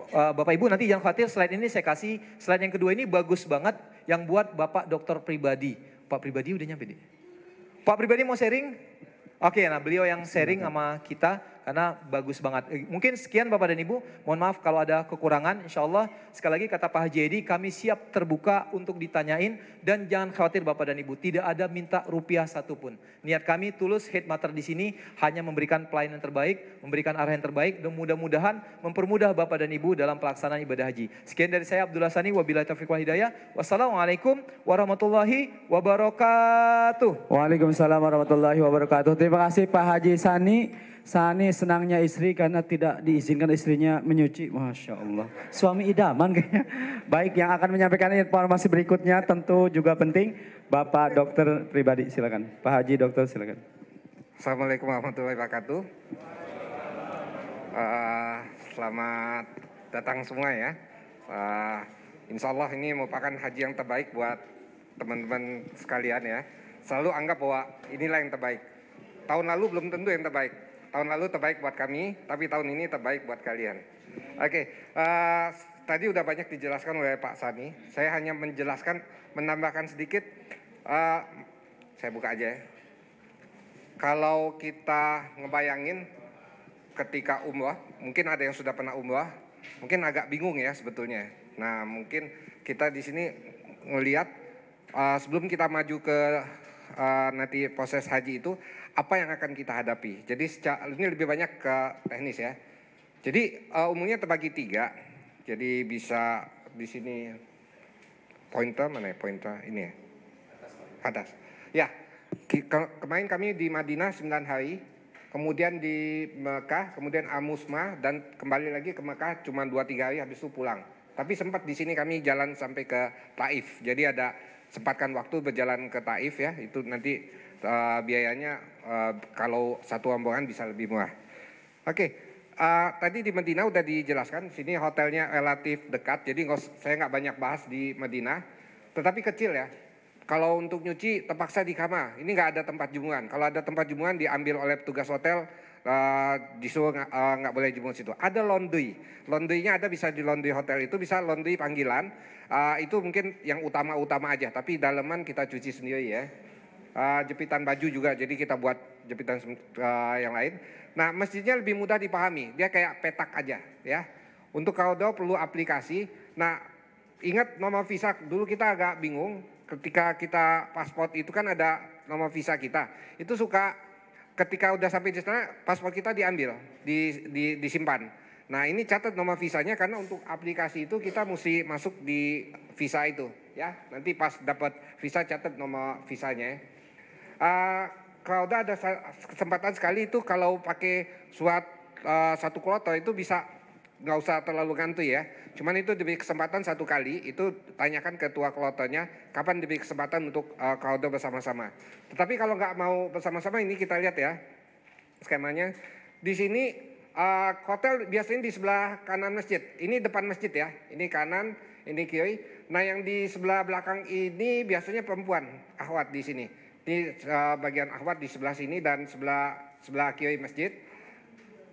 Bapak Ibu nanti jangan khawatir, slide ini saya kasih. Slide yang kedua ini bagus banget. Yang buat Bapak dokter pribadi. Pak pribadi udah nyampe deh. Pak pribadi mau sharing? Oke, nah beliau yang sharing sama kita. Karena bagus banget. Mungkin sekian Bapak dan Ibu. Mohon maaf kalau ada kekurangan. Insya Allah sekali lagi kata Pak Haji Edi, kami siap terbuka untuk ditanyain. Dan jangan khawatir Bapak dan Ibu. Tidak ada minta rupiah satupun. Niat kami tulus Headmaster di sini hanya memberikan pelayanan terbaik. Memberikan arahan terbaik. Dan mudah-mudahan mempermudah Bapak dan Ibu dalam pelaksanaan ibadah haji. Sekian dari saya Abdullah Sani. Wabillahi taufiq wal hidayah. Wassalamualaikum warahmatullahi wabarakatuh. Waalaikumsalam warahmatullahi wabarakatuh. Terima kasih Pak Haji Sani. Sani senangnya istri karena tidak diizinkan istrinya menyuci. Masya Allah. Suami idaman kayaknya. Baik, yang akan menyampaikan informasi berikutnya tentu juga penting. Bapak dokter pribadi silakan. Pak Haji dokter silakan. Assalamualaikum warahmatullahi wabarakatuh. Selamat datang semua ya. Insya Allah ini merupakan haji yang terbaik buat teman-teman sekalian ya. selalu anggap bahwa inilah yang terbaik. Tahun lalu belum tentu yang terbaik. Tahun lalu terbaik buat kami, tapi tahun ini terbaik buat kalian. Oke, tadi udah banyak dijelaskan oleh Pak Sani. Saya hanya menambahkan sedikit. Saya buka aja ya. Kalau kita ngebayangin ketika umrah, mungkin ada yang sudah pernah umrah, mungkin agak bingung ya sebetulnya. Nah, mungkin kita di sini ngelihat sebelum kita maju ke nanti proses haji itu, apa yang akan kita hadapi. Jadi ini lebih banyak ke teknis ya. Jadi umumnya terbagi 3. Jadi bisa di sini pointer mana ya, pointer ini ya. Atas. Ya. Kemarin kami di Madinah 9 hari, kemudian di Mekah, kemudian Al-Musmah, dan kembali lagi ke Mekah cuma 2-3 hari habis itu pulang. Tapi sempat di sini kami jalan sampai ke Taif. Jadi ada sempatkan waktu berjalan ke Taif ya. Itu nanti biayanya kalau satu rombongan bisa lebih murah. Oke, tadi di Madinah udah dijelaskan. Sini hotelnya relatif dekat. Jadi saya nggak banyak bahas di Madinah. Tetapi kecil ya. Kalau untuk nyuci terpaksa di kamar. Ini nggak ada tempat jumuran. Kalau ada tempat jumuran diambil oleh petugas hotel. Disuruh nggak boleh jemur situ. Ada laundry. Laundrynya ada, bisa di laundry hotel itu, bisa laundry panggilan. Itu mungkin yang utama-utama aja. Tapi daleman kita cuci sendiri ya. Jepitan baju juga. Jadi kita buat jepitan yang lain. Nah, masjidnya lebih mudah dipahami. Dia kayak petak aja ya. Untuk kaudo perlu aplikasi. Nah, ingat nomor visa. Dulu kita agak bingung. Ketika kita paspor itu kan ada nomor visa kita. Itu suka ketika udah sampai di sana paspor kita diambil, disimpan. Nah, ini catat nomor visanya karena untuk aplikasi itu kita mesti masuk di visa itu ya. Nanti pas dapat visa catat nomor visanya. Kalau udah ada kesempatan sekali itu kalau pakai surat 1 kloter itu bisa, nggak usah terlalu ngantui ya. Cuman itu diberi kesempatan 1 kali, itu tanyakan ketua kloternya kapan diberi kesempatan untuk kaudo bersama-sama. Tetapi kalau nggak mau bersama-sama, ini kita lihat ya skemanya. Di sini hotel biasanya di sebelah kanan masjid. Ini depan masjid ya. Ini kanan, ini kiri. Nah, yang di sebelah belakang ini biasanya perempuan, akhwat di sini. Ini bagian akhwat di sebelah sini dan sebelah kiri masjid.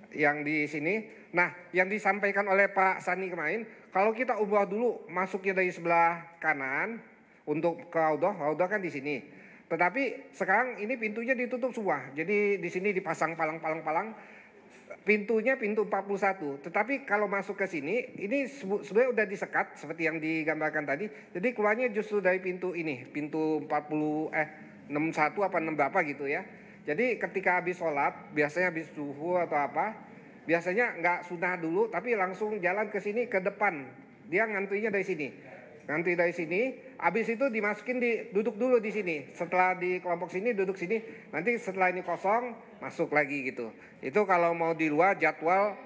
Yang di sini. Nah, yang disampaikan oleh Pak Sani kemarin, kalau kita ubah dulu masuknya dari sebelah kanan untuk ke Raudah kan di sini. Tetapi sekarang ini pintunya ditutup semua. Jadi di sini dipasang palang-palang. Pintunya pintu 41. Tetapi kalau masuk ke sini, ini sebenarnya udah disekat seperti yang digambarkan tadi. Jadi keluarnya justru dari pintu ini, pintu 61 apa 6 berapa gitu ya. Jadi ketika habis sholat, biasanya habis zuhur atau apa, biasanya nggak sunah dulu, tapi langsung jalan ke sini ke depan. Dia ngantrinya dari sini. Ngantri dari sini, habis itu dimasukin duduk dulu di sini. Setelah di kelompok sini, duduk sini. Nanti setelah ini kosong, masuk lagi gitu. Itu kalau mau di luar jadwal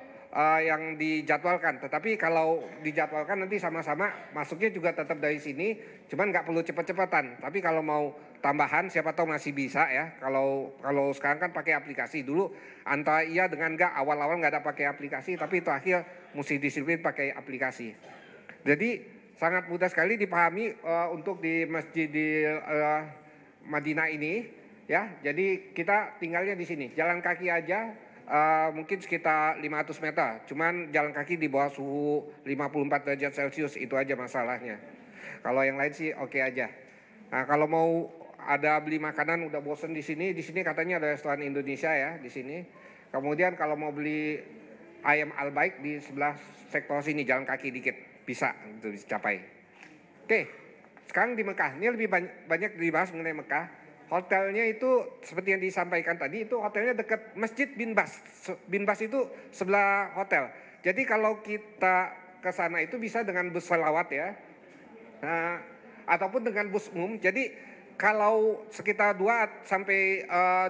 yang dijadwalkan. Tetapi kalau dijadwalkan nanti sama-sama masuknya juga tetap dari sini. Cuman nggak perlu cepet-cepetan. Tapi kalau mau tambahan siapa tahu masih bisa ya. Kalau sekarang kan pakai aplikasi. Dulu antara iya dengan enggak, awal-awal nggak ada pakai aplikasi, tapi terakhir mesti disiplin pakai aplikasi. Jadi sangat mudah sekali dipahami untuk di masjid di Madinah ini ya. Jadi kita tinggalnya di sini, jalan kaki aja mungkin sekitar 500 meter. Cuman jalan kaki di bawah suhu 54 derajat Celcius, itu aja masalahnya. Kalau yang lain sih oke aja. Nah, kalau mau ada beli makanan udah bosen di sini katanya ada restoran Indonesia ya di sini. Kemudian kalau mau beli ayam Al-Baik di sebelah sektor sini, jalan kaki dikit bisa itu dicapai. Oke, sekarang di Mekah ini lebih banyak dibahas mengenai Mekah. Hotelnya itu seperti yang disampaikan tadi, itu hotelnya dekat Masjid Bin Bas. Bin Bas itu sebelah hotel. Jadi kalau kita ke sana itu bisa dengan bus selawat ya. Nah, ataupun dengan bus umum. Jadi kalau sekitar 2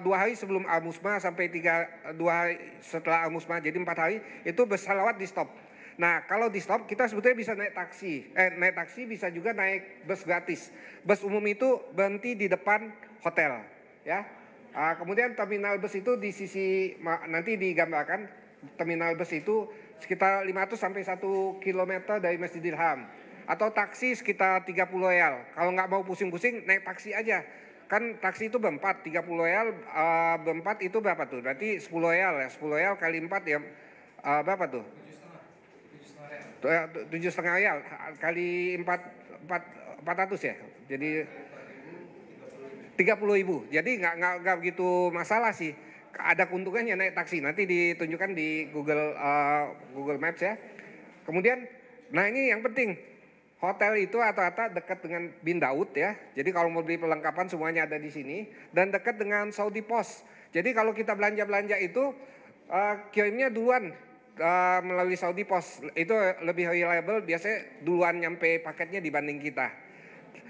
hari sebelum Al-Musmah sampai 2 hari setelah Al-Musmah, jadi 4 hari itu bus selawat di stop. Nah, kalau di stop kita sebetulnya bisa naik taksi. Naik taksi bisa juga naik bus gratis. Bus umum itu berhenti di depan hotel, ya. Kemudian terminal bus itu di sisi nanti digambarkan. Terminal bus itu sekitar 500 sampai 1 km dari Masjidil Haram. Atau taksi sekitar 30 real. Kalau nggak mau pusing-pusing naik taksi aja. kan taksi itu berempat, 30 real berempat itu berapa tuh? Berarti 10 real ya, 10 real kali 4 ya berapa tuh? 7,5 real kali 400 ya. Jadi 30.000. Jadi nggak begitu masalah sih. Ada keuntungannya naik taksi. Nanti ditunjukkan di Google Maps ya. Kemudian, nah ini yang penting. Hotel itu rata-rata dekat dengan Bin Daud ya. Jadi kalau mau beli perlengkapan semuanya ada di sini. Dan dekat dengan Saudi Pos. Jadi kalau kita belanja-belanja itu kirimnya duluan melalui Saudi Pos. Itu lebih reliable, biasanya duluan nyampe paketnya dibanding kita.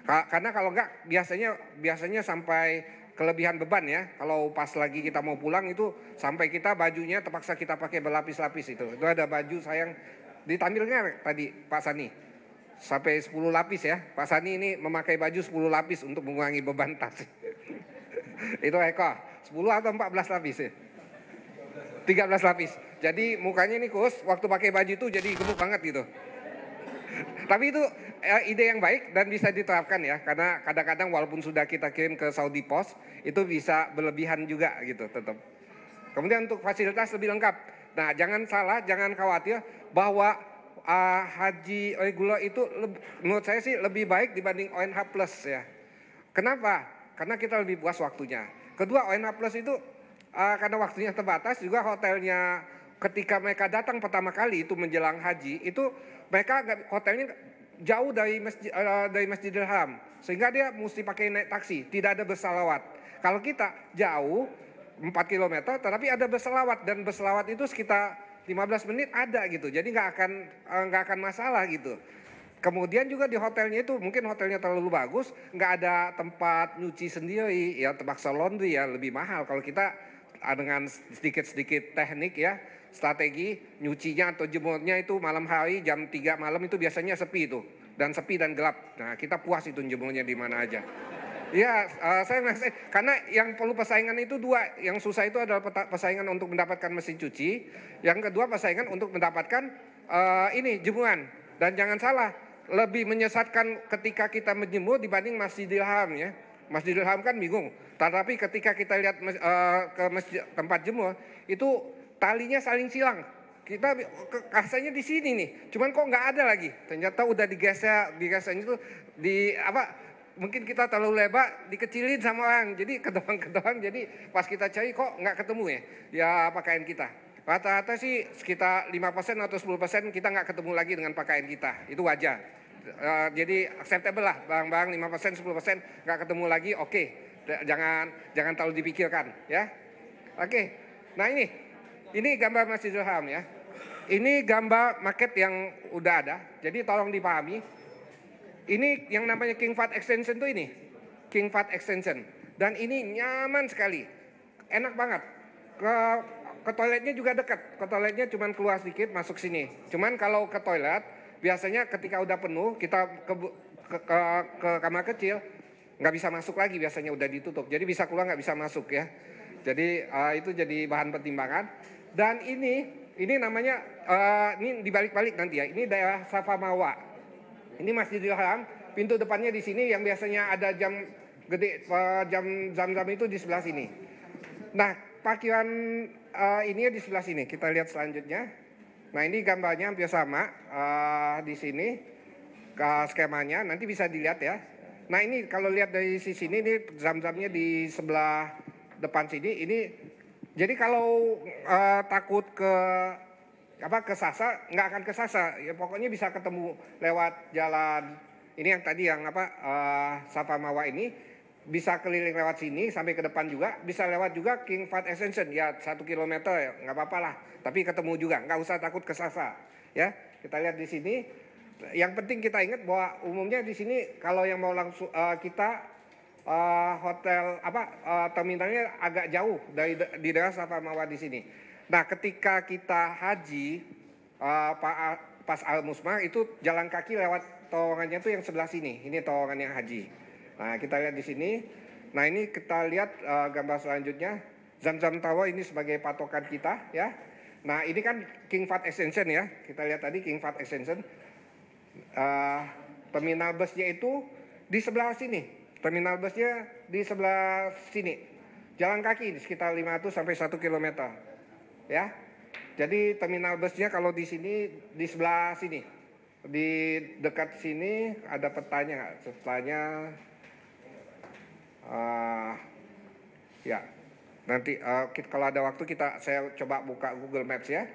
Karena kalau enggak biasanya sampai kelebihan beban ya. Kalau pas lagi kita mau pulang itu sampai kita bajunya terpaksa kita pakai berlapis-lapis itu. Itu ada baju sayang ditampilnya tadi Pak Sani. Sampai 10 lapis ya. Pak Sani ini memakai baju 10 lapis untuk mengurangi beban tas. Itu Eko, 10 atau 14 lapis ya? 13 lapis. Jadi mukanya ini kus, waktu pakai baju itu jadi gemuk banget gitu. Tapi itu ide yang baik dan bisa diterapkan ya. Karena kadang-kadang walaupun sudah kita kirim ke Saudi Pos, itu bisa berlebihan juga gitu tetap. Kemudian untuk fasilitas lebih lengkap. Nah jangan salah, jangan khawatir bahwa haji reguler itu menurut saya sih lebih baik dibanding ONH Plus ya. Kenapa? Karena kita lebih puas waktunya. Kedua, ONH Plus itu karena waktunya terbatas, juga hotelnya ketika mereka datang pertama kali itu menjelang haji itu mereka hotelnya jauh dari Masjidil Haram, sehingga dia mesti pakai naik taksi, tidak ada bersalawat. Kalau kita jauh 4 km, tetapi ada bersalawat dan bersalawat itu sekitar 15 menit ada gitu, jadi nggak akan masalah gitu. Kemudian juga di hotelnya itu mungkin hotelnya terlalu bagus, nggak ada tempat nyuci sendiri, ya terpaksa laundry ya lebih mahal. Kalau kita dengan sedikit-sedikit teknik ya, strategi nyucinya atau jemurnya itu malam hari jam 3 malam itu biasanya sepi itu, dan sepi dan gelap. Nah kita puas itu jemurnya di mana aja. Ya, saya karena yang perlu persaingan itu dua. Yang susah itu adalah persaingan untuk mendapatkan mesin cuci. Yang kedua persaingan untuk mendapatkan jemuran. Dan jangan salah, lebih menyesatkan ketika kita menjemur dibanding Masjidil Haram ya. Masjidil Haram kan bingung. Tetapi ketika kita lihat ke tempat jemur, itu talinya saling silang. Kita kasanya di sini nih. Cuman kok nggak ada lagi. Ternyata udah digesernya itu mungkin kita terlalu lebar, dikecilin sama orang, jadi kedorong, jadi pas kita cari kok nggak ketemu ya pakaian kita. Rata-rata sih sekitar 5% atau 10% kita nggak ketemu lagi dengan pakaian kita, itu wajar. Jadi acceptable lah, barang-barang 5%, 10% nggak ketemu lagi, oke. Jangan terlalu dipikirkan ya. Oke, nah ini gambar Masjidil Haram ya. Ini gambar market yang udah ada, jadi tolong dipahami. Ini yang namanya King Fahd Extension tuh ini, King Fahd Extension, dan ini nyaman sekali, enak banget. Ke toiletnya juga dekat, ke toiletnya cuman keluar sedikit masuk sini. Cuman kalau ke toilet biasanya ketika udah penuh kita ke kamar kecil nggak bisa masuk lagi, biasanya udah ditutup, jadi bisa keluar nggak bisa masuk ya. Jadi itu jadi bahan pertimbangan. Dan ini namanya ini dibalik-balik nanti ya. Ini daerah Safa Marwa. Ini Masjidil Haram, pintu depannya di sini yang biasanya ada jam gede, jam Zam-Zam itu di sebelah sini. Nah, parkiran ini di sebelah sini. Kita lihat selanjutnya. Nah, ini gambarnya hampir sama di sini skemanya. Nanti bisa dilihat ya. Nah, ini kalau lihat dari sisi ini Zam-Zamnya di sebelah depan sini. Ini jadi kalau takut kesasar, nggak akan kesasar ya, pokoknya bisa ketemu lewat jalan ini yang tadi yang Safa Marwa ini, bisa keliling lewat sini sampai ke depan juga, bisa lewat juga King Fahd Extension ya 1 kilometer ya, nggak apa-apa lah, tapi ketemu juga, nggak usah takut kesasar ya. Kita lihat di sini, yang penting kita ingat bahwa umumnya di sini kalau yang mau langsung kita hotel terminalnya agak jauh di daerah Safa Marwa di sini. Nah, ketika kita haji pas Al-Musmar itu jalan kaki lewat terowongannya itu yang sebelah sini. Ini terowongan yang haji. Nah, kita lihat di sini. Nah, ini kita lihat gambar selanjutnya. Zam-Zam Tower ini sebagai patokan kita ya. Nah, ini kan King Fahd Extension ya. Kita lihat tadi King Fahd Extension. Terminal busnya itu di sebelah sini. Terminal busnya di sebelah sini. Jalan kaki sekitar 500 sampai 1 km. Ya. Jadi terminal busnya kalau di sini di sebelah sini. Di dekat sini ada petanya nggak? Petanya ya. Nanti kalau ada waktu saya coba buka Google Maps ya.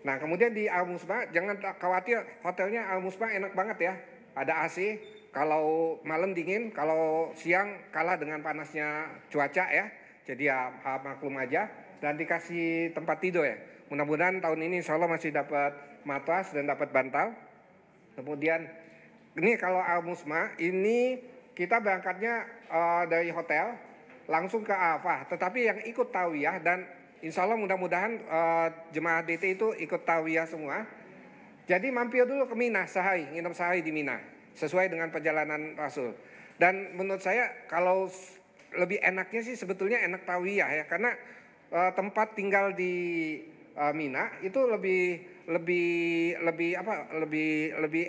Nah, kemudian di Al Musma, jangan khawatir, hotelnya Al Musma enak banget ya. Ada AC. Kalau malam dingin, kalau siang kalah dengan panasnya cuaca ya. Jadi ya maklum aja. Dan dikasih tempat tidur ya. Mudah-mudahan tahun ini insya Allah masih dapat matras dan dapat bantal. Kemudian ini kalau Al Musma, ini kita berangkatnya dari hotel langsung ke Arafah. Tetapi yang ikut tawiyah dan insya Allah mudah-mudahan jemaah DT itu ikut tawiyah semua. Jadi mampir dulu ke Mina sehari, nginep sehari di Mina. Sesuai dengan perjalanan Rasul. Dan menurut saya kalau lebih enaknya sih sebetulnya enak tawiyah ya, karena tempat tinggal di Mina itu lebih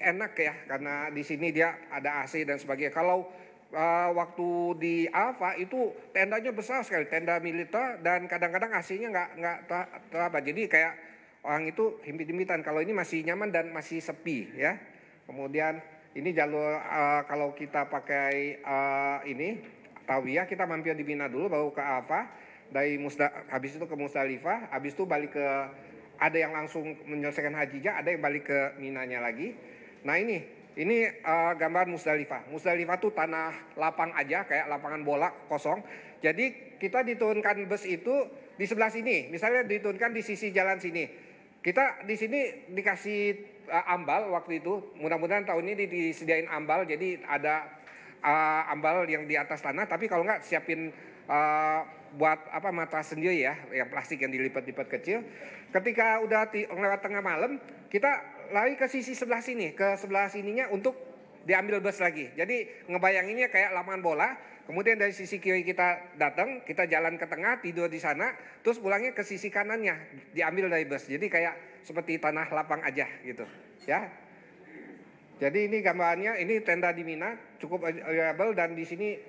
enak ya, karena di sini dia ada AC dan sebagainya. Kalau waktu di Arafah itu tendanya besar sekali, tenda militer, dan kadang-kadang AC-nya nggak teraba. Jadi kayak orang itu himpit-himpitan. Kalau ini masih nyaman dan masih sepi ya. Kemudian ini jalur kalau kita pakai ini tawiyah, kita mampir di Mina dulu baru ke Arafah, habis itu ke Musdalifah, habis itu balik ke, ada yang langsung menyelesaikan hajinya, ada yang balik ke Minanya lagi. Nah ini gambar Musdalifah. Musdalifah tuh tanah lapang aja, kayak lapangan bola kosong. Jadi kita diturunkan bus itu di sebelah sini, misalnya diturunkan di sisi jalan sini. Kita di sini dikasih ambal waktu itu, mudah-mudahan tahun ini disediain ambal, jadi ada ambal yang di atas tanah, tapi kalau nggak siapin buat matras sendiri ya, yang plastik yang dilipat-lipat kecil. Ketika udah lewat tengah malam, kita lari ke sisi sebelah sini, ke sebelah sininya untuk diambil bus lagi. Jadi ngebayanginnya kayak lapangan bola, kemudian dari sisi kiri kita datang, kita jalan ke tengah, tidur di sana, terus pulangnya ke sisi kanannya, diambil dari bus. Jadi kayak seperti tanah lapang aja gitu, ya. Jadi ini gambarannya, ini tenda di Mina, cukup reliable dan di sini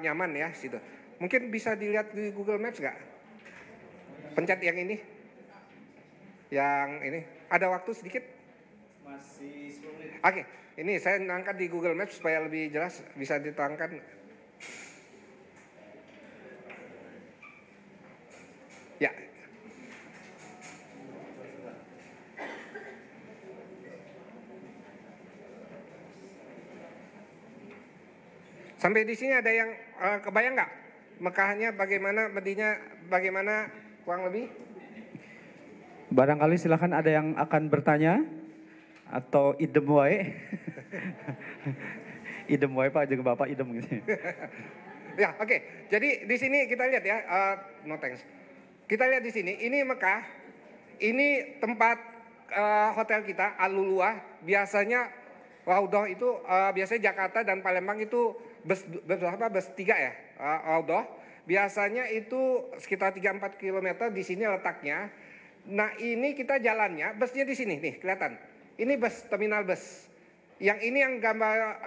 nyaman ya situ. Mungkin bisa dilihat di Google Maps nggak? Pencet yang ini. Yang ini. Ada waktu sedikit? Masih 10 menit. Oke, ini saya angkat di Google Maps supaya lebih jelas, bisa diterangkan. Ya. Sampai di sini ada yang kebayang nggak? Mekahnya bagaimana, Madinah bagaimana, kurang lebih? Barangkali silakan ada yang akan bertanya atau idem wae. Idem wae Pak, jeung Bapak idem gitu. Ya, oke. Jadi di sini kita lihat ya, no thanks. Kita lihat di sini, ini Mekah, ini tempat hotel kita Al-Luluah. Biasanya Raudhah itu biasanya Jakarta dan Palembang itu bus 3 ya, Raudhah. Biasanya itu sekitar 3-4 km di sini letaknya. Nah ini kita jalannya, busnya di sini nih kelihatan. Ini bus, terminal bus. Yang ini yang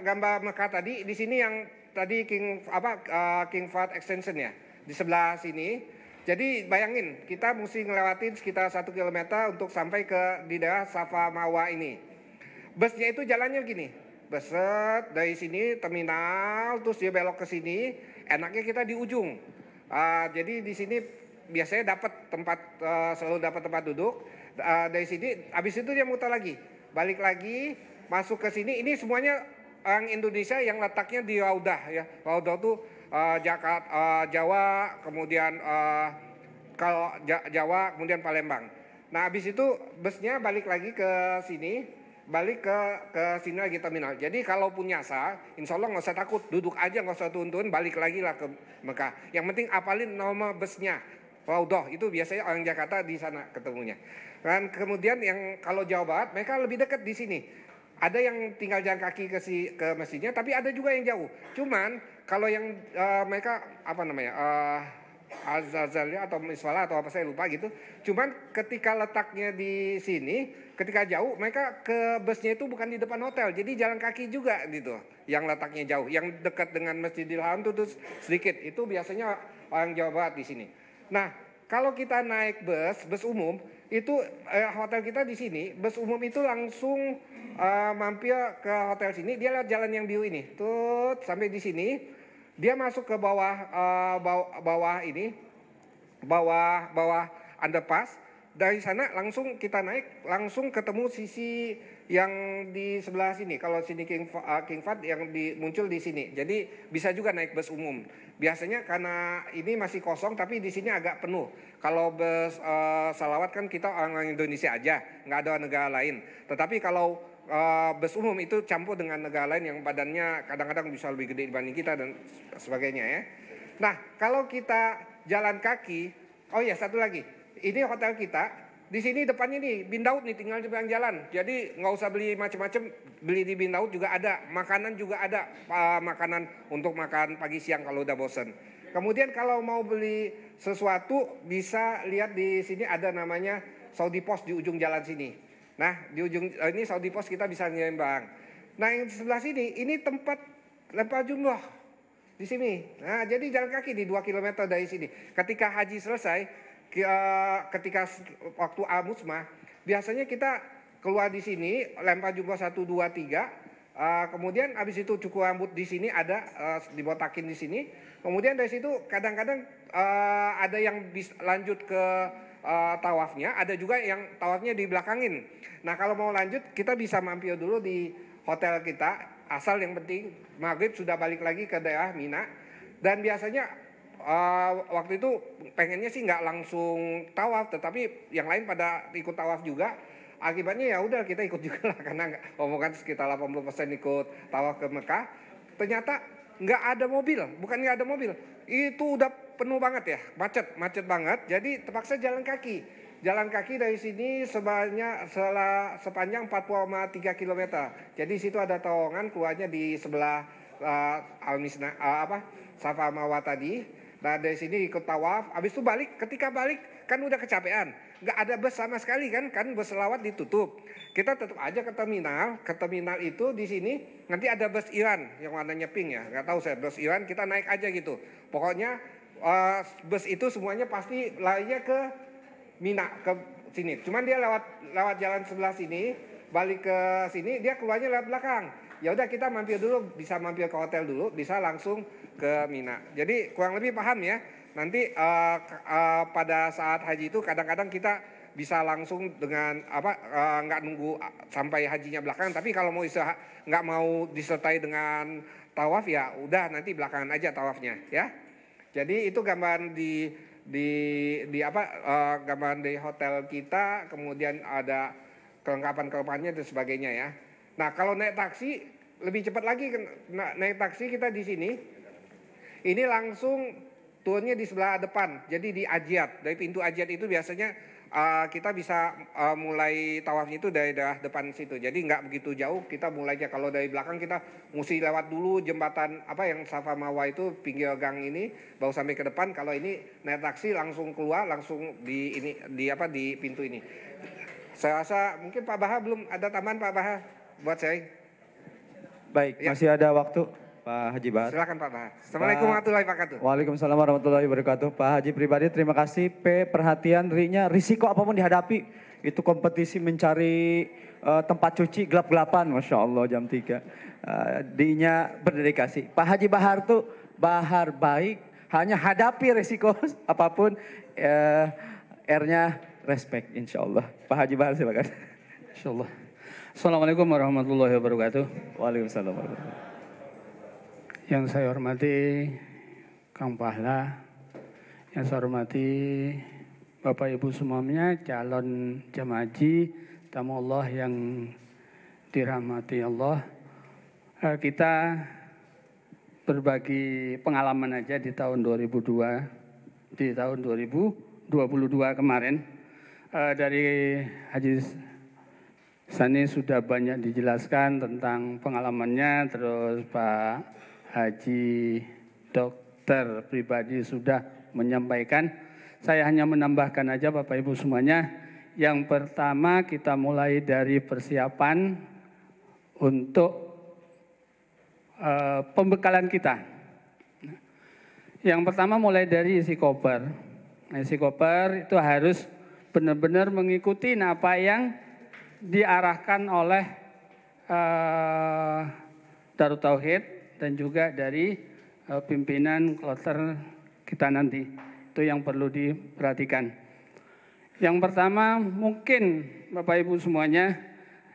gambar Mekah tadi, di sini yang tadi King Fahd Extension ya, di sebelah sini. Jadi bayangin, kita mesti ngelewatin sekitar 1 km untuk sampai di daerah Safa Marwah ini. Busnya itu jalannya begini, beset dari sini terminal, terus dia belok ke sini. Enaknya kita di ujung. Jadi di sini biasanya dapat tempat, selalu dapat tempat duduk. Dari sini, habis itu dia muter lagi, balik lagi, masuk ke sini. Ini semuanya orang Indonesia yang letaknya di Raudhah ya. Raudhah tuh Jakarta, Jawa, kemudian kalau Jawa, kemudian Palembang. Nah habis itu busnya balik lagi ke sini, balik ke sini lagi terminal. Jadi kalaupun nyasar, insya Allah nggak usah takut, duduk aja, nggak usah turun, balik lagi lah ke Mekah. Yang penting apalin nomor busnya, Raudhah, itu biasanya orang Jakarta di sana ketemunya. Dan kemudian yang kalau Jawa Barat, mereka lebih dekat di sini. Ada yang tinggal jalan kaki ke masjidnya, tapi ada juga yang jauh. Cuman kalau yang mereka Azazalia atau Miswala atau apa saya lupa gitu. Cuman ketika letaknya di sini, ketika jauh mereka ke busnya itu bukan di depan hotel, jadi jalan kaki juga gitu. Yang letaknya jauh, yang dekat dengan Masjidil Haram itu tuh sedikit. Itu biasanya orang Jawa Barat di sini. Nah, kalau kita naik bus umum itu hotel kita di sini, bus umum itu langsung mampir ke hotel sini, dia lewat jalan yang biru ini, tuh sampai di sini. Dia masuk ke bawah underpass. Dari sana langsung kita naik, langsung ketemu sisi yang di sebelah sini. Kalau sini King Fahd yang muncul di sini. Jadi bisa juga naik bus umum. Biasanya karena ini masih kosong, tapi di sini agak penuh. Kalau bus salawat kan kita orang Indonesia aja, nggak ada negara lain. Tetapi kalau bus umum itu campur dengan negara lain yang badannya kadang-kadang bisa lebih gede dibanding kita dan sebagainya ya. Nah, kalau kita jalan kaki, oh ya satu lagi, ini hotel kita, di sini depannya nih Bin Daud nih, tinggal di belakang jalan. Jadi nggak usah beli macam-macam, beli di Bin Daud juga ada, makanan juga ada, makanan untuk makan pagi siang kalau udah bosen. Kemudian kalau mau beli sesuatu bisa lihat di sini ada namanya Saudi Pos di ujung jalan sini. Nah, di ujung ini Saudi Pos kita bisa ngirim barang. Nah, yang sebelah sini ini tempat lempar jumroh di sini. Nah, jadi jalan kaki di 2 km dari sini. Ketika haji selesai, ketika waktu Al-Musmah, biasanya kita keluar di sini lempar jumroh 1 2 3. Kemudian habis itu cukur rambut di sini ada dibotakin di sini. Kemudian dari situ kadang-kadang ada yang lanjut ke tawafnya, ada juga yang tawafnya di belakangin. Nah, kalau mau lanjut kita bisa mampir dulu di hotel kita, asal yang penting maghrib sudah balik lagi ke daerah Mina. Dan biasanya waktu itu pengennya sih nggak langsung tawaf, tetapi yang lain pada ikut tawaf juga. Akibatnya ya udah kita ikut juga lah, karena omongan sekitar 80% ikut tawaf ke Mekah. Ternyata nggak ada mobil, bukan nggak ada mobil, itu udah penuh banget ya, macet banget. Jadi terpaksa jalan kaki dari sini sepanjang 4,3 km. Jadi situ ada terowongan, keluarnya di sebelah Safa Marwah tadi. Nah, dari sini ikut tawaf, habis itu balik. Ketika balik kan udah kecapean, nggak ada bus sama sekali kan bus selawat ditutup. Kita tetap aja ke terminal itu di sini nanti ada bus Iran yang warnanya pink ya, nggak tahu saya bus Iran, kita naik aja gitu. Pokoknya bus itu semuanya pasti larinya ke Mina, ke sini. Cuman dia lewat jalan sebelah sini, balik ke sini, dia keluarnya lewat belakang. Ya udah kita mampir dulu, bisa mampir ke hotel dulu, bisa langsung ke Mina. Jadi kurang lebih paham ya. Nanti pada saat haji itu kadang-kadang kita bisa langsung dengan nggak nunggu sampai hajinya belakangan. Tapi kalau mau nggak mau disertai dengan tawaf ya udah nanti belakangan aja tawafnya ya. Jadi itu gambaran gambaran dari hotel kita, kemudian ada kelengkapan-kelengkapannya dan sebagainya ya. Nah, kalau naik taksi lebih cepat lagi. Naik taksi kita di sini, ini langsung turunnya di sebelah depan. Jadi di Ajiat, dari pintu Ajiat itu biasanya kita bisa mulai tawafnya itu dari daerah depan situ. Jadi nggak begitu jauh, kita mulainya kalau dari belakang kita mesti lewat dulu jembatan yang Safa Marwah itu pinggir gang ini, baru sampai ke depan. Kalau ini naik taksi langsung keluar, langsung di pintu ini. Saya rasa mungkin Pak Bahar belum ada tambahan Pak Bahar buat saya. Baik, ya. Masih ada waktu Pak Haji Bahar. Silakan Pak Bahar. Assalamualaikum warahmatullahi wabarakatuh. Waalaikumsalam warahmatullahi wabarakatuh. Pak Haji pribadi terima kasih. Perhatian rinya, risiko apapun dihadapi. Itu kompetisi mencari tempat cuci gelap-gelapan, Masya Allah jam 3. Dinya berdedikasi. Pak Haji Bahar tuh Bahar baik, hanya hadapi risiko apapun. R-nya respect insya Allah. Pak Haji Bahar silakan. Insya Allah. Assalamualaikum warahmatullahi wabarakatuh. Waalaikumsalam warahmatullahi wabarakatuh. Yang saya hormati Kang Pahla, yang saya hormati Bapak Ibu semuanya, calon jemaah haji, tamu Allah yang dirahmati Allah. Kita berbagi pengalaman aja di tahun 2022 kemarin. Dari Haji Sani sudah banyak dijelaskan tentang pengalamannya, terus Pak Haji Dokter pribadi sudah menyampaikan. Saya hanya menambahkan aja Bapak Ibu semuanya. Yang pertama kita mulai dari persiapan untuk pembekalan kita. Yang pertama mulai dari isi koper. Nah, isi koper itu harus benar-benar mengikuti apa yang diarahkan oleh Darut Tauhid dan juga dari pimpinan kloter kita nanti. Itu yang perlu diperhatikan. Yang pertama mungkin Bapak Ibu semuanya,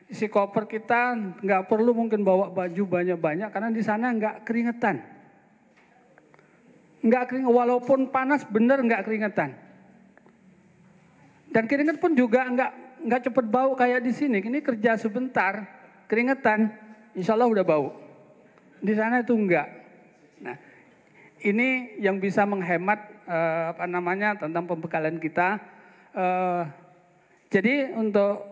isi koper kita nggak perlu mungkin bawa baju banyak-banyak karena di sana nggak keringetan. Walaupun panas bener nggak keringetan. Dan keringet pun juga nggak cepet bau kayak di sini. Ini kerja sebentar, keringetan, insya Allah udah bau. Di sana itu enggak. Nah, ini yang bisa menghemat tentang pembekalan kita. Jadi untuk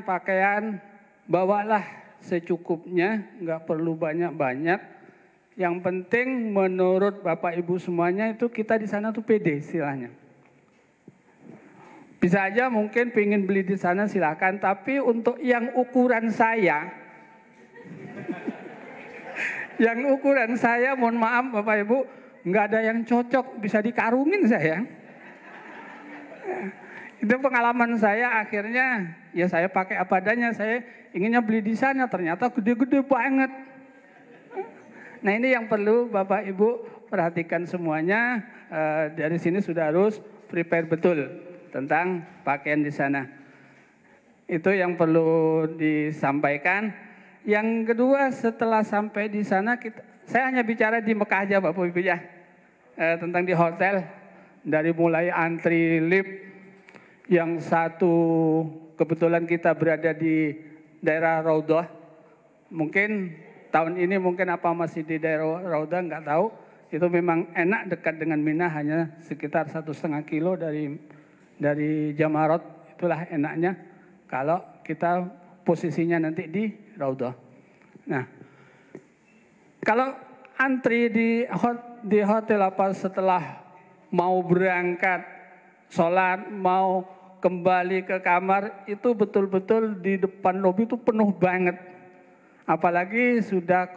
pakaian bawalah secukupnya, nggak perlu banyak-banyak. Yang penting menurut Bapak Ibu semuanya itu kita di sana tuh pede istilahnya. Bisa aja mungkin pengen beli di sana silakan, tapi untuk yang ukuran saya, mohon maaf Bapak Ibu, nggak ada yang cocok, bisa dikarungin saya. Itu pengalaman saya, akhirnya ya saya pakai apa adanya. Saya inginnya beli di sana, ternyata gede-gede banget. Nah, ini yang perlu Bapak Ibu perhatikan semuanya. Dari sini sudah harus prepare betul tentang pakaian di sana. Itu yang perlu disampaikan. Yang kedua, setelah sampai di sana, saya hanya bicara di Mekah aja Bapak Ibu ya. Tentang di hotel, dari mulai antri lift, yang satu kebetulan kita berada di daerah Raudhah. Mungkin tahun ini masih di daerah Raudhah nggak tahu. Itu memang enak, dekat dengan Mina, hanya sekitar 1,5 kilo dari Jamarat. Itulah enaknya kalau kita posisinya nanti di Raudhah. Nah, kalau antri di hotel setelah mau berangkat sholat, mau kembali ke kamar, itu betul-betul di depan lobi itu penuh banget. Apalagi sudah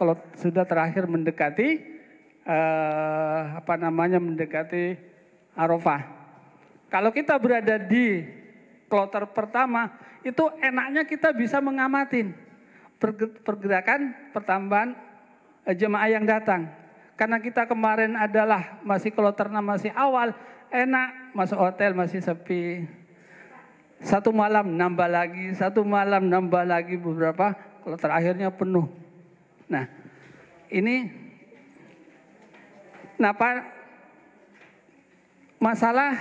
terakhir mendekati mendekati Arafah. Kalau kita berada di kloter pertama, itu enaknya kita bisa mengamatin pergerakan pertambahan jemaah yang datang. Karena kita kemarin adalah masih kloternya masih awal, enak, masuk hotel masih sepi. Satu malam nambah lagi beberapa, kloter akhirnya penuh. Nah, ini masalah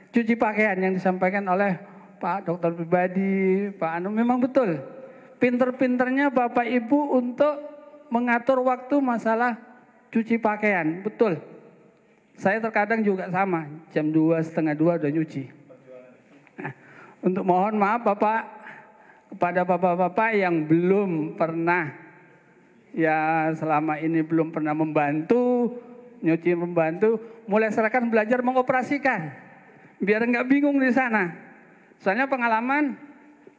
cuci pakaian yang disampaikan oleh Pak Dokter Pribadi, Pak Anu, memang betul. Pinter-pinternya Bapak Ibu untuk mengatur waktu masalah cuci pakaian, betul. Saya terkadang juga sama, jam 2, setengah 2 udah nyuci. Nah, untuk mohon maaf kepada bapak-bapak yang belum pernah, ya selama ini belum pernah nyuci membantu, mulai sekarang belajar mengoperasikan, biar nggak bingung di sana. Soalnya pengalaman,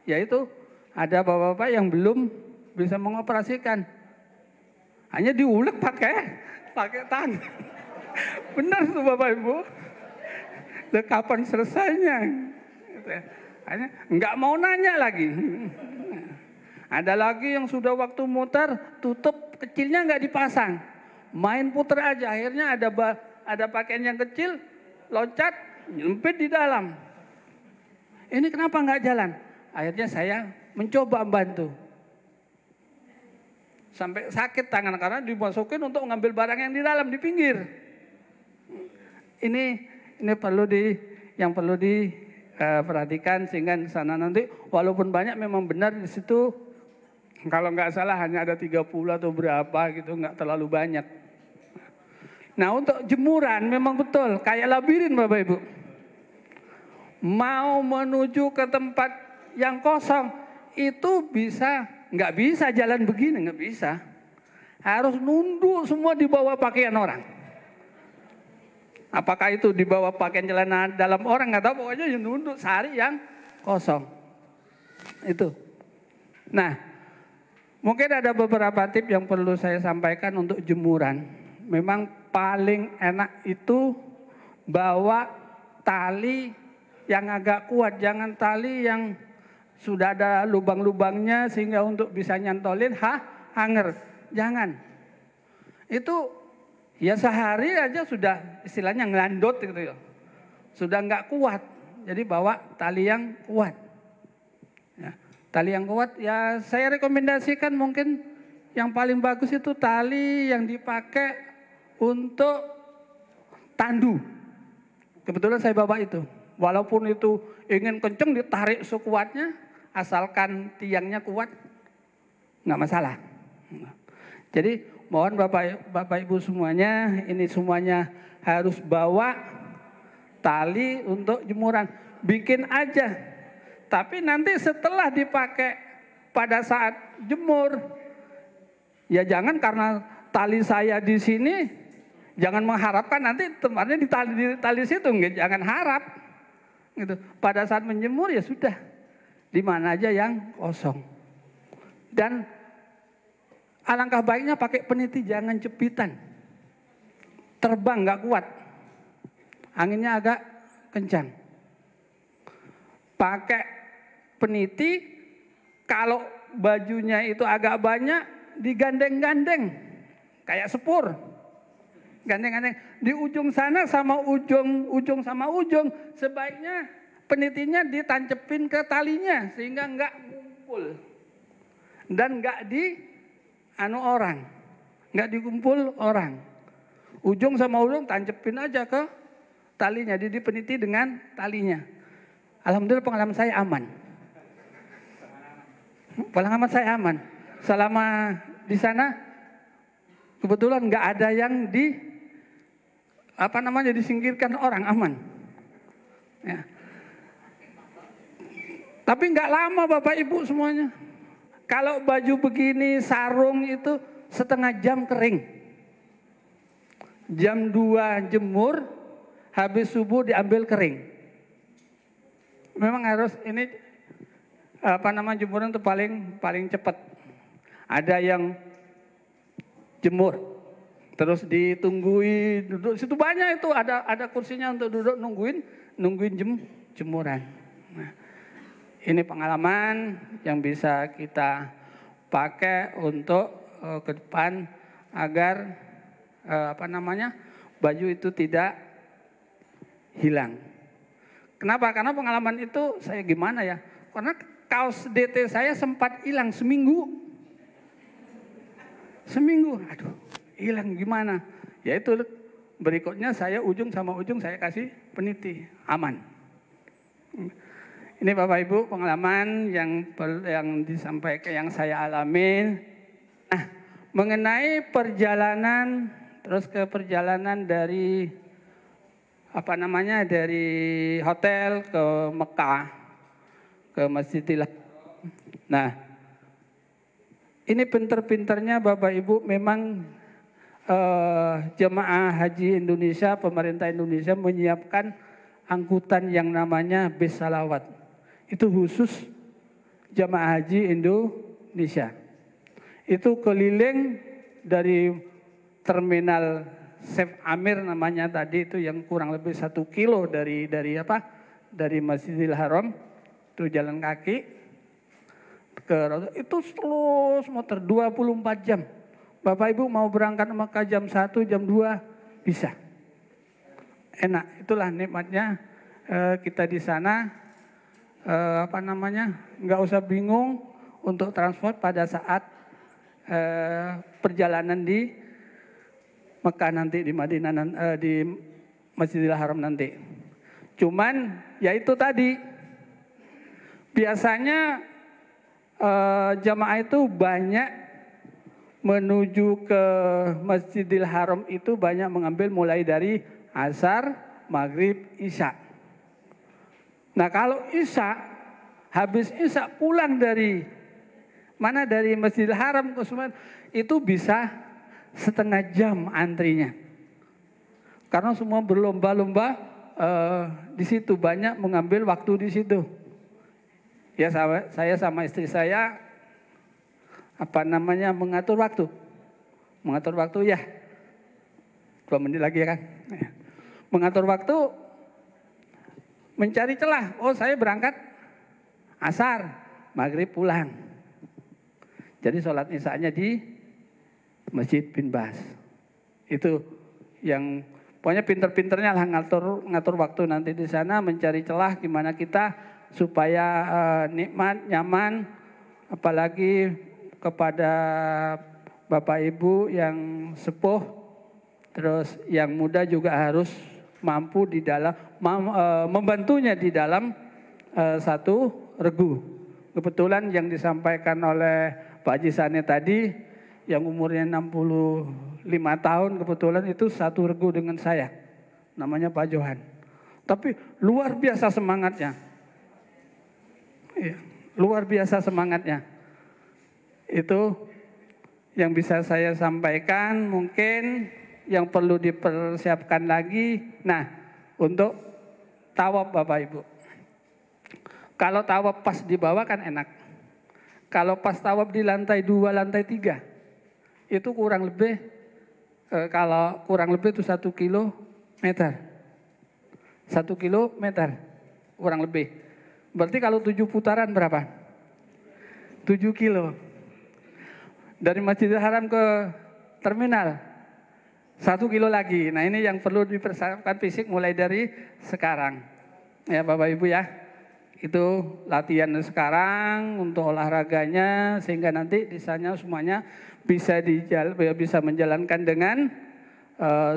yaitu ada bapak-bapak yang belum bisa mengoperasikan, hanya diulek pakai tangan. Benar tuh Bapak Ibu. Kapan selesainya? Hanya nggak mau nanya lagi. Ada lagi yang sudah waktu muter, tutup kecilnya nggak dipasang, main puter aja. Akhirnya ada pakaian yang kecil, loncat, nyempit di dalam. Ini kenapa nggak jalan? Akhirnya saya mencoba bantu. Sampai sakit tangan karena dimasukin untuk mengambil barang yang di dalam, di pinggir. Ini perlu diperhatikan sehingga di sana nanti walaupun banyak, memang benar di situ kalau nggak salah hanya ada 30 atau berapa gitu, nggak terlalu banyak. Nah, untuk jemuran memang betul kayak labirin Bapak Ibu. Mau menuju ke tempat yang kosong itu nggak bisa jalan begini, nggak bisa. Harus nunduk semua di bawah pakaian orang. Apakah itu di bawah pakaian celana dalam orang, nggak tahu, pokoknya yang nunduk sehari yang kosong. Itu. Nah, mungkin ada beberapa tips yang perlu saya sampaikan untuk jemuran. Memang paling enak itu bawa tali yang agak kuat, jangan tali yang sudah ada lubang-lubangnya sehingga untuk bisa nyantolin hanger. Jangan. Itu ya sehari aja sudah istilahnya ngelandot gitu ya. Sudah nggak kuat. Jadi bawa tali yang kuat. Ya, tali yang kuat ya saya rekomendasikan mungkin yang paling bagus itu tali yang dipakai untuk tandu. Kebetulan saya bawa itu. Walaupun itu ingin kenceng ditarik sekuatnya, asalkan tiangnya kuat, nggak masalah. Jadi mohon Bapak Ibu semuanya, ini semuanya harus bawa tali untuk jemuran. Bikin aja. Tapi nanti setelah dipakai pada saat jemur, ya jangan karena tali saya di sini, jangan mengharapkan nanti tempatnya di tali situ, jangan harap. Gitu. Pada saat menjemur ya sudah, di mana aja yang kosong. Dan alangkah baiknya pakai peniti, jangan jepitan. Terbang nggak kuat, anginnya agak kencang. Pakai peniti, kalau bajunya itu agak banyak, digandeng-gandeng, kayak sepur. Gandeng-gandeng di ujung sana sama ujung sama ujung, sebaiknya penitinya ditancepin ke talinya sehingga nggak ngumpul dan nggak nggak dikumpul orang. Ujung sama ujung tancepin aja ke talinya, jadi peniti dengan talinya. Alhamdulillah pengalaman saya aman. Pengalaman saya aman. Selama di sana kebetulan nggak ada yang disingkirkan orang, aman. Ya. Tapi nggak lama Bapak Ibu semuanya. Kalau baju begini, sarung itu setengah jam kering. Jam 2 jemur, habis subuh diambil kering. Memang harus ini jemuran itu paling cepat. Ada yang jemur terus ditungguin, duduk situ banyak itu, ada kursinya untuk duduk nungguin jemuran. Nah, ini pengalaman yang bisa kita pakai untuk ke depan agar baju itu tidak hilang. Kenapa? Karena pengalaman itu saya gimana ya? Karena kaos DT saya sempat hilang seminggu. Aduh. Hilang gimana? Ya itu berikutnya saya ujung sama ujung saya kasih peniti, aman. Ini Bapak Ibu pengalaman yang disampaikan, yang saya alami. Nah, mengenai perjalanan, terus ke perjalanan dari dari hotel ke Mekah, ke Masjidil Haram. Nah, ini pinter-pinternya Bapak Ibu memang jemaah haji Indonesia, pemerintah Indonesia menyiapkan angkutan yang namanya bis salawat. Itu khusus jemaah haji Indonesia. Itu keliling dari terminal Chef Amir namanya tadi, itu yang kurang lebih 1 kilo dari Masjidil Haram, itu jalan kaki ke itu terus muter 24 jam. Bapak Ibu mau berangkat Mekah jam 1, jam 2 bisa. Enak, itulah nikmatnya kita di sana. Nggak usah bingung untuk transport pada saat perjalanan di Mekah nanti, di Madinah, di Masjidil Haram nanti. Cuman ya itu tadi, biasanya jamaah itu banyak menuju ke Masjidil Haram itu banyak mengambil mulai dari Asar, Maghrib, Isya. Nah kalau Isya, habis Isya pulang dari Masjidil Haram ke Sumatera, itu bisa setengah jam antrinya. Karena semua berlomba-lomba di situ, banyak mengambil waktu di situ. Ya saya sama istri saya mengatur waktu. Mengatur waktu ya. 2 menit lagi ya kan. Mengatur waktu, mencari celah. Oh saya berangkat asar, maghrib pulang. Jadi sholat isya-nya di Masjid bin Bas. Itu yang pokoknya pinter-pinternya lah ngatur waktu nanti di sana, mencari celah gimana kita supaya nikmat, nyaman, apalagi kepada Bapak Ibu yang sepuh, terus yang muda juga harus mampu di dalam membantunya di dalam satu regu. Kebetulan yang disampaikan oleh Pak Haji Sani tadi yang umurnya 65 tahun kebetulan itu satu regu dengan saya. Namanya Pak Johan. Tapi luar biasa semangatnya. Luar biasa semangatnya. Itu yang bisa saya sampaikan, mungkin yang perlu dipersiapkan lagi. Nah, untuk tawaf Bapak Ibu. Kalau tawaf pas di bawah kan enak. Kalau pas tawaf di lantai 2, lantai 3, itu kurang lebih, kalau kurang lebih itu 1 kilometer. 1 kilometer, kurang lebih. Berarti kalau 7 putaran berapa? 7 kilo. Dari Masjidil Haram ke terminal 1 kilo lagi. Nah ini yang perlu dipersiapkan fisik mulai dari sekarang. Ya Bapak Ibu ya. Itu latihan sekarang untuk olahraganya sehingga nanti di sana semuanya bisa menjalankan dengan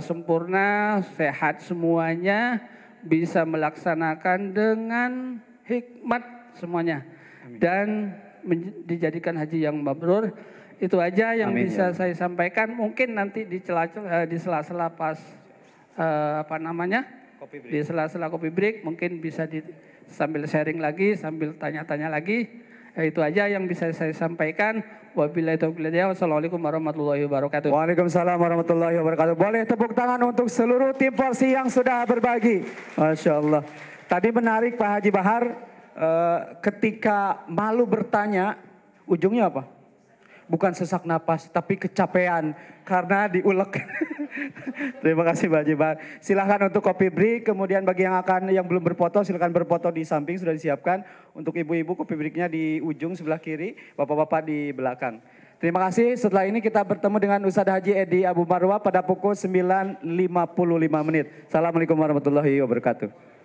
sempurna, sehat semuanya, bisa melaksanakan dengan hikmat semuanya. Amin. Dan dijadikan haji yang mabrur. Itu aja yang Amin, bisa saya sampaikan. Mungkin nanti di sela-sela pas di sela-sela kopi break mungkin bisa sambil sharing lagi, sambil tanya-tanya lagi. Itu aja yang bisa saya sampaikan. Wabillahi taufiq wal hidayah. Wassalamualaikum warahmatullahi wabarakatuh. Waalaikumsalam warahmatullahi wabarakatuh. Boleh tepuk tangan untuk seluruh tim porsi yang sudah berbagi. Masya Allah. Tadi menarik Pak Haji Bahar, ketika malu bertanya, ujungnya apa? Bukan sesak napas, tapi kecapean karena diulek. Terima kasih Pak Haji Bahar. Silahkan untuk kopi break, kemudian bagi yang belum berfoto, silahkan berfoto di samping sudah disiapkan. Untuk ibu-ibu kopi breaknya di ujung sebelah kiri, bapak-bapak di belakang. Terima kasih. Setelah ini kita bertemu dengan Ustadz Haji Edi Abu Marwah pada pukul 9.55 menit. Assalamualaikum warahmatullahi wabarakatuh.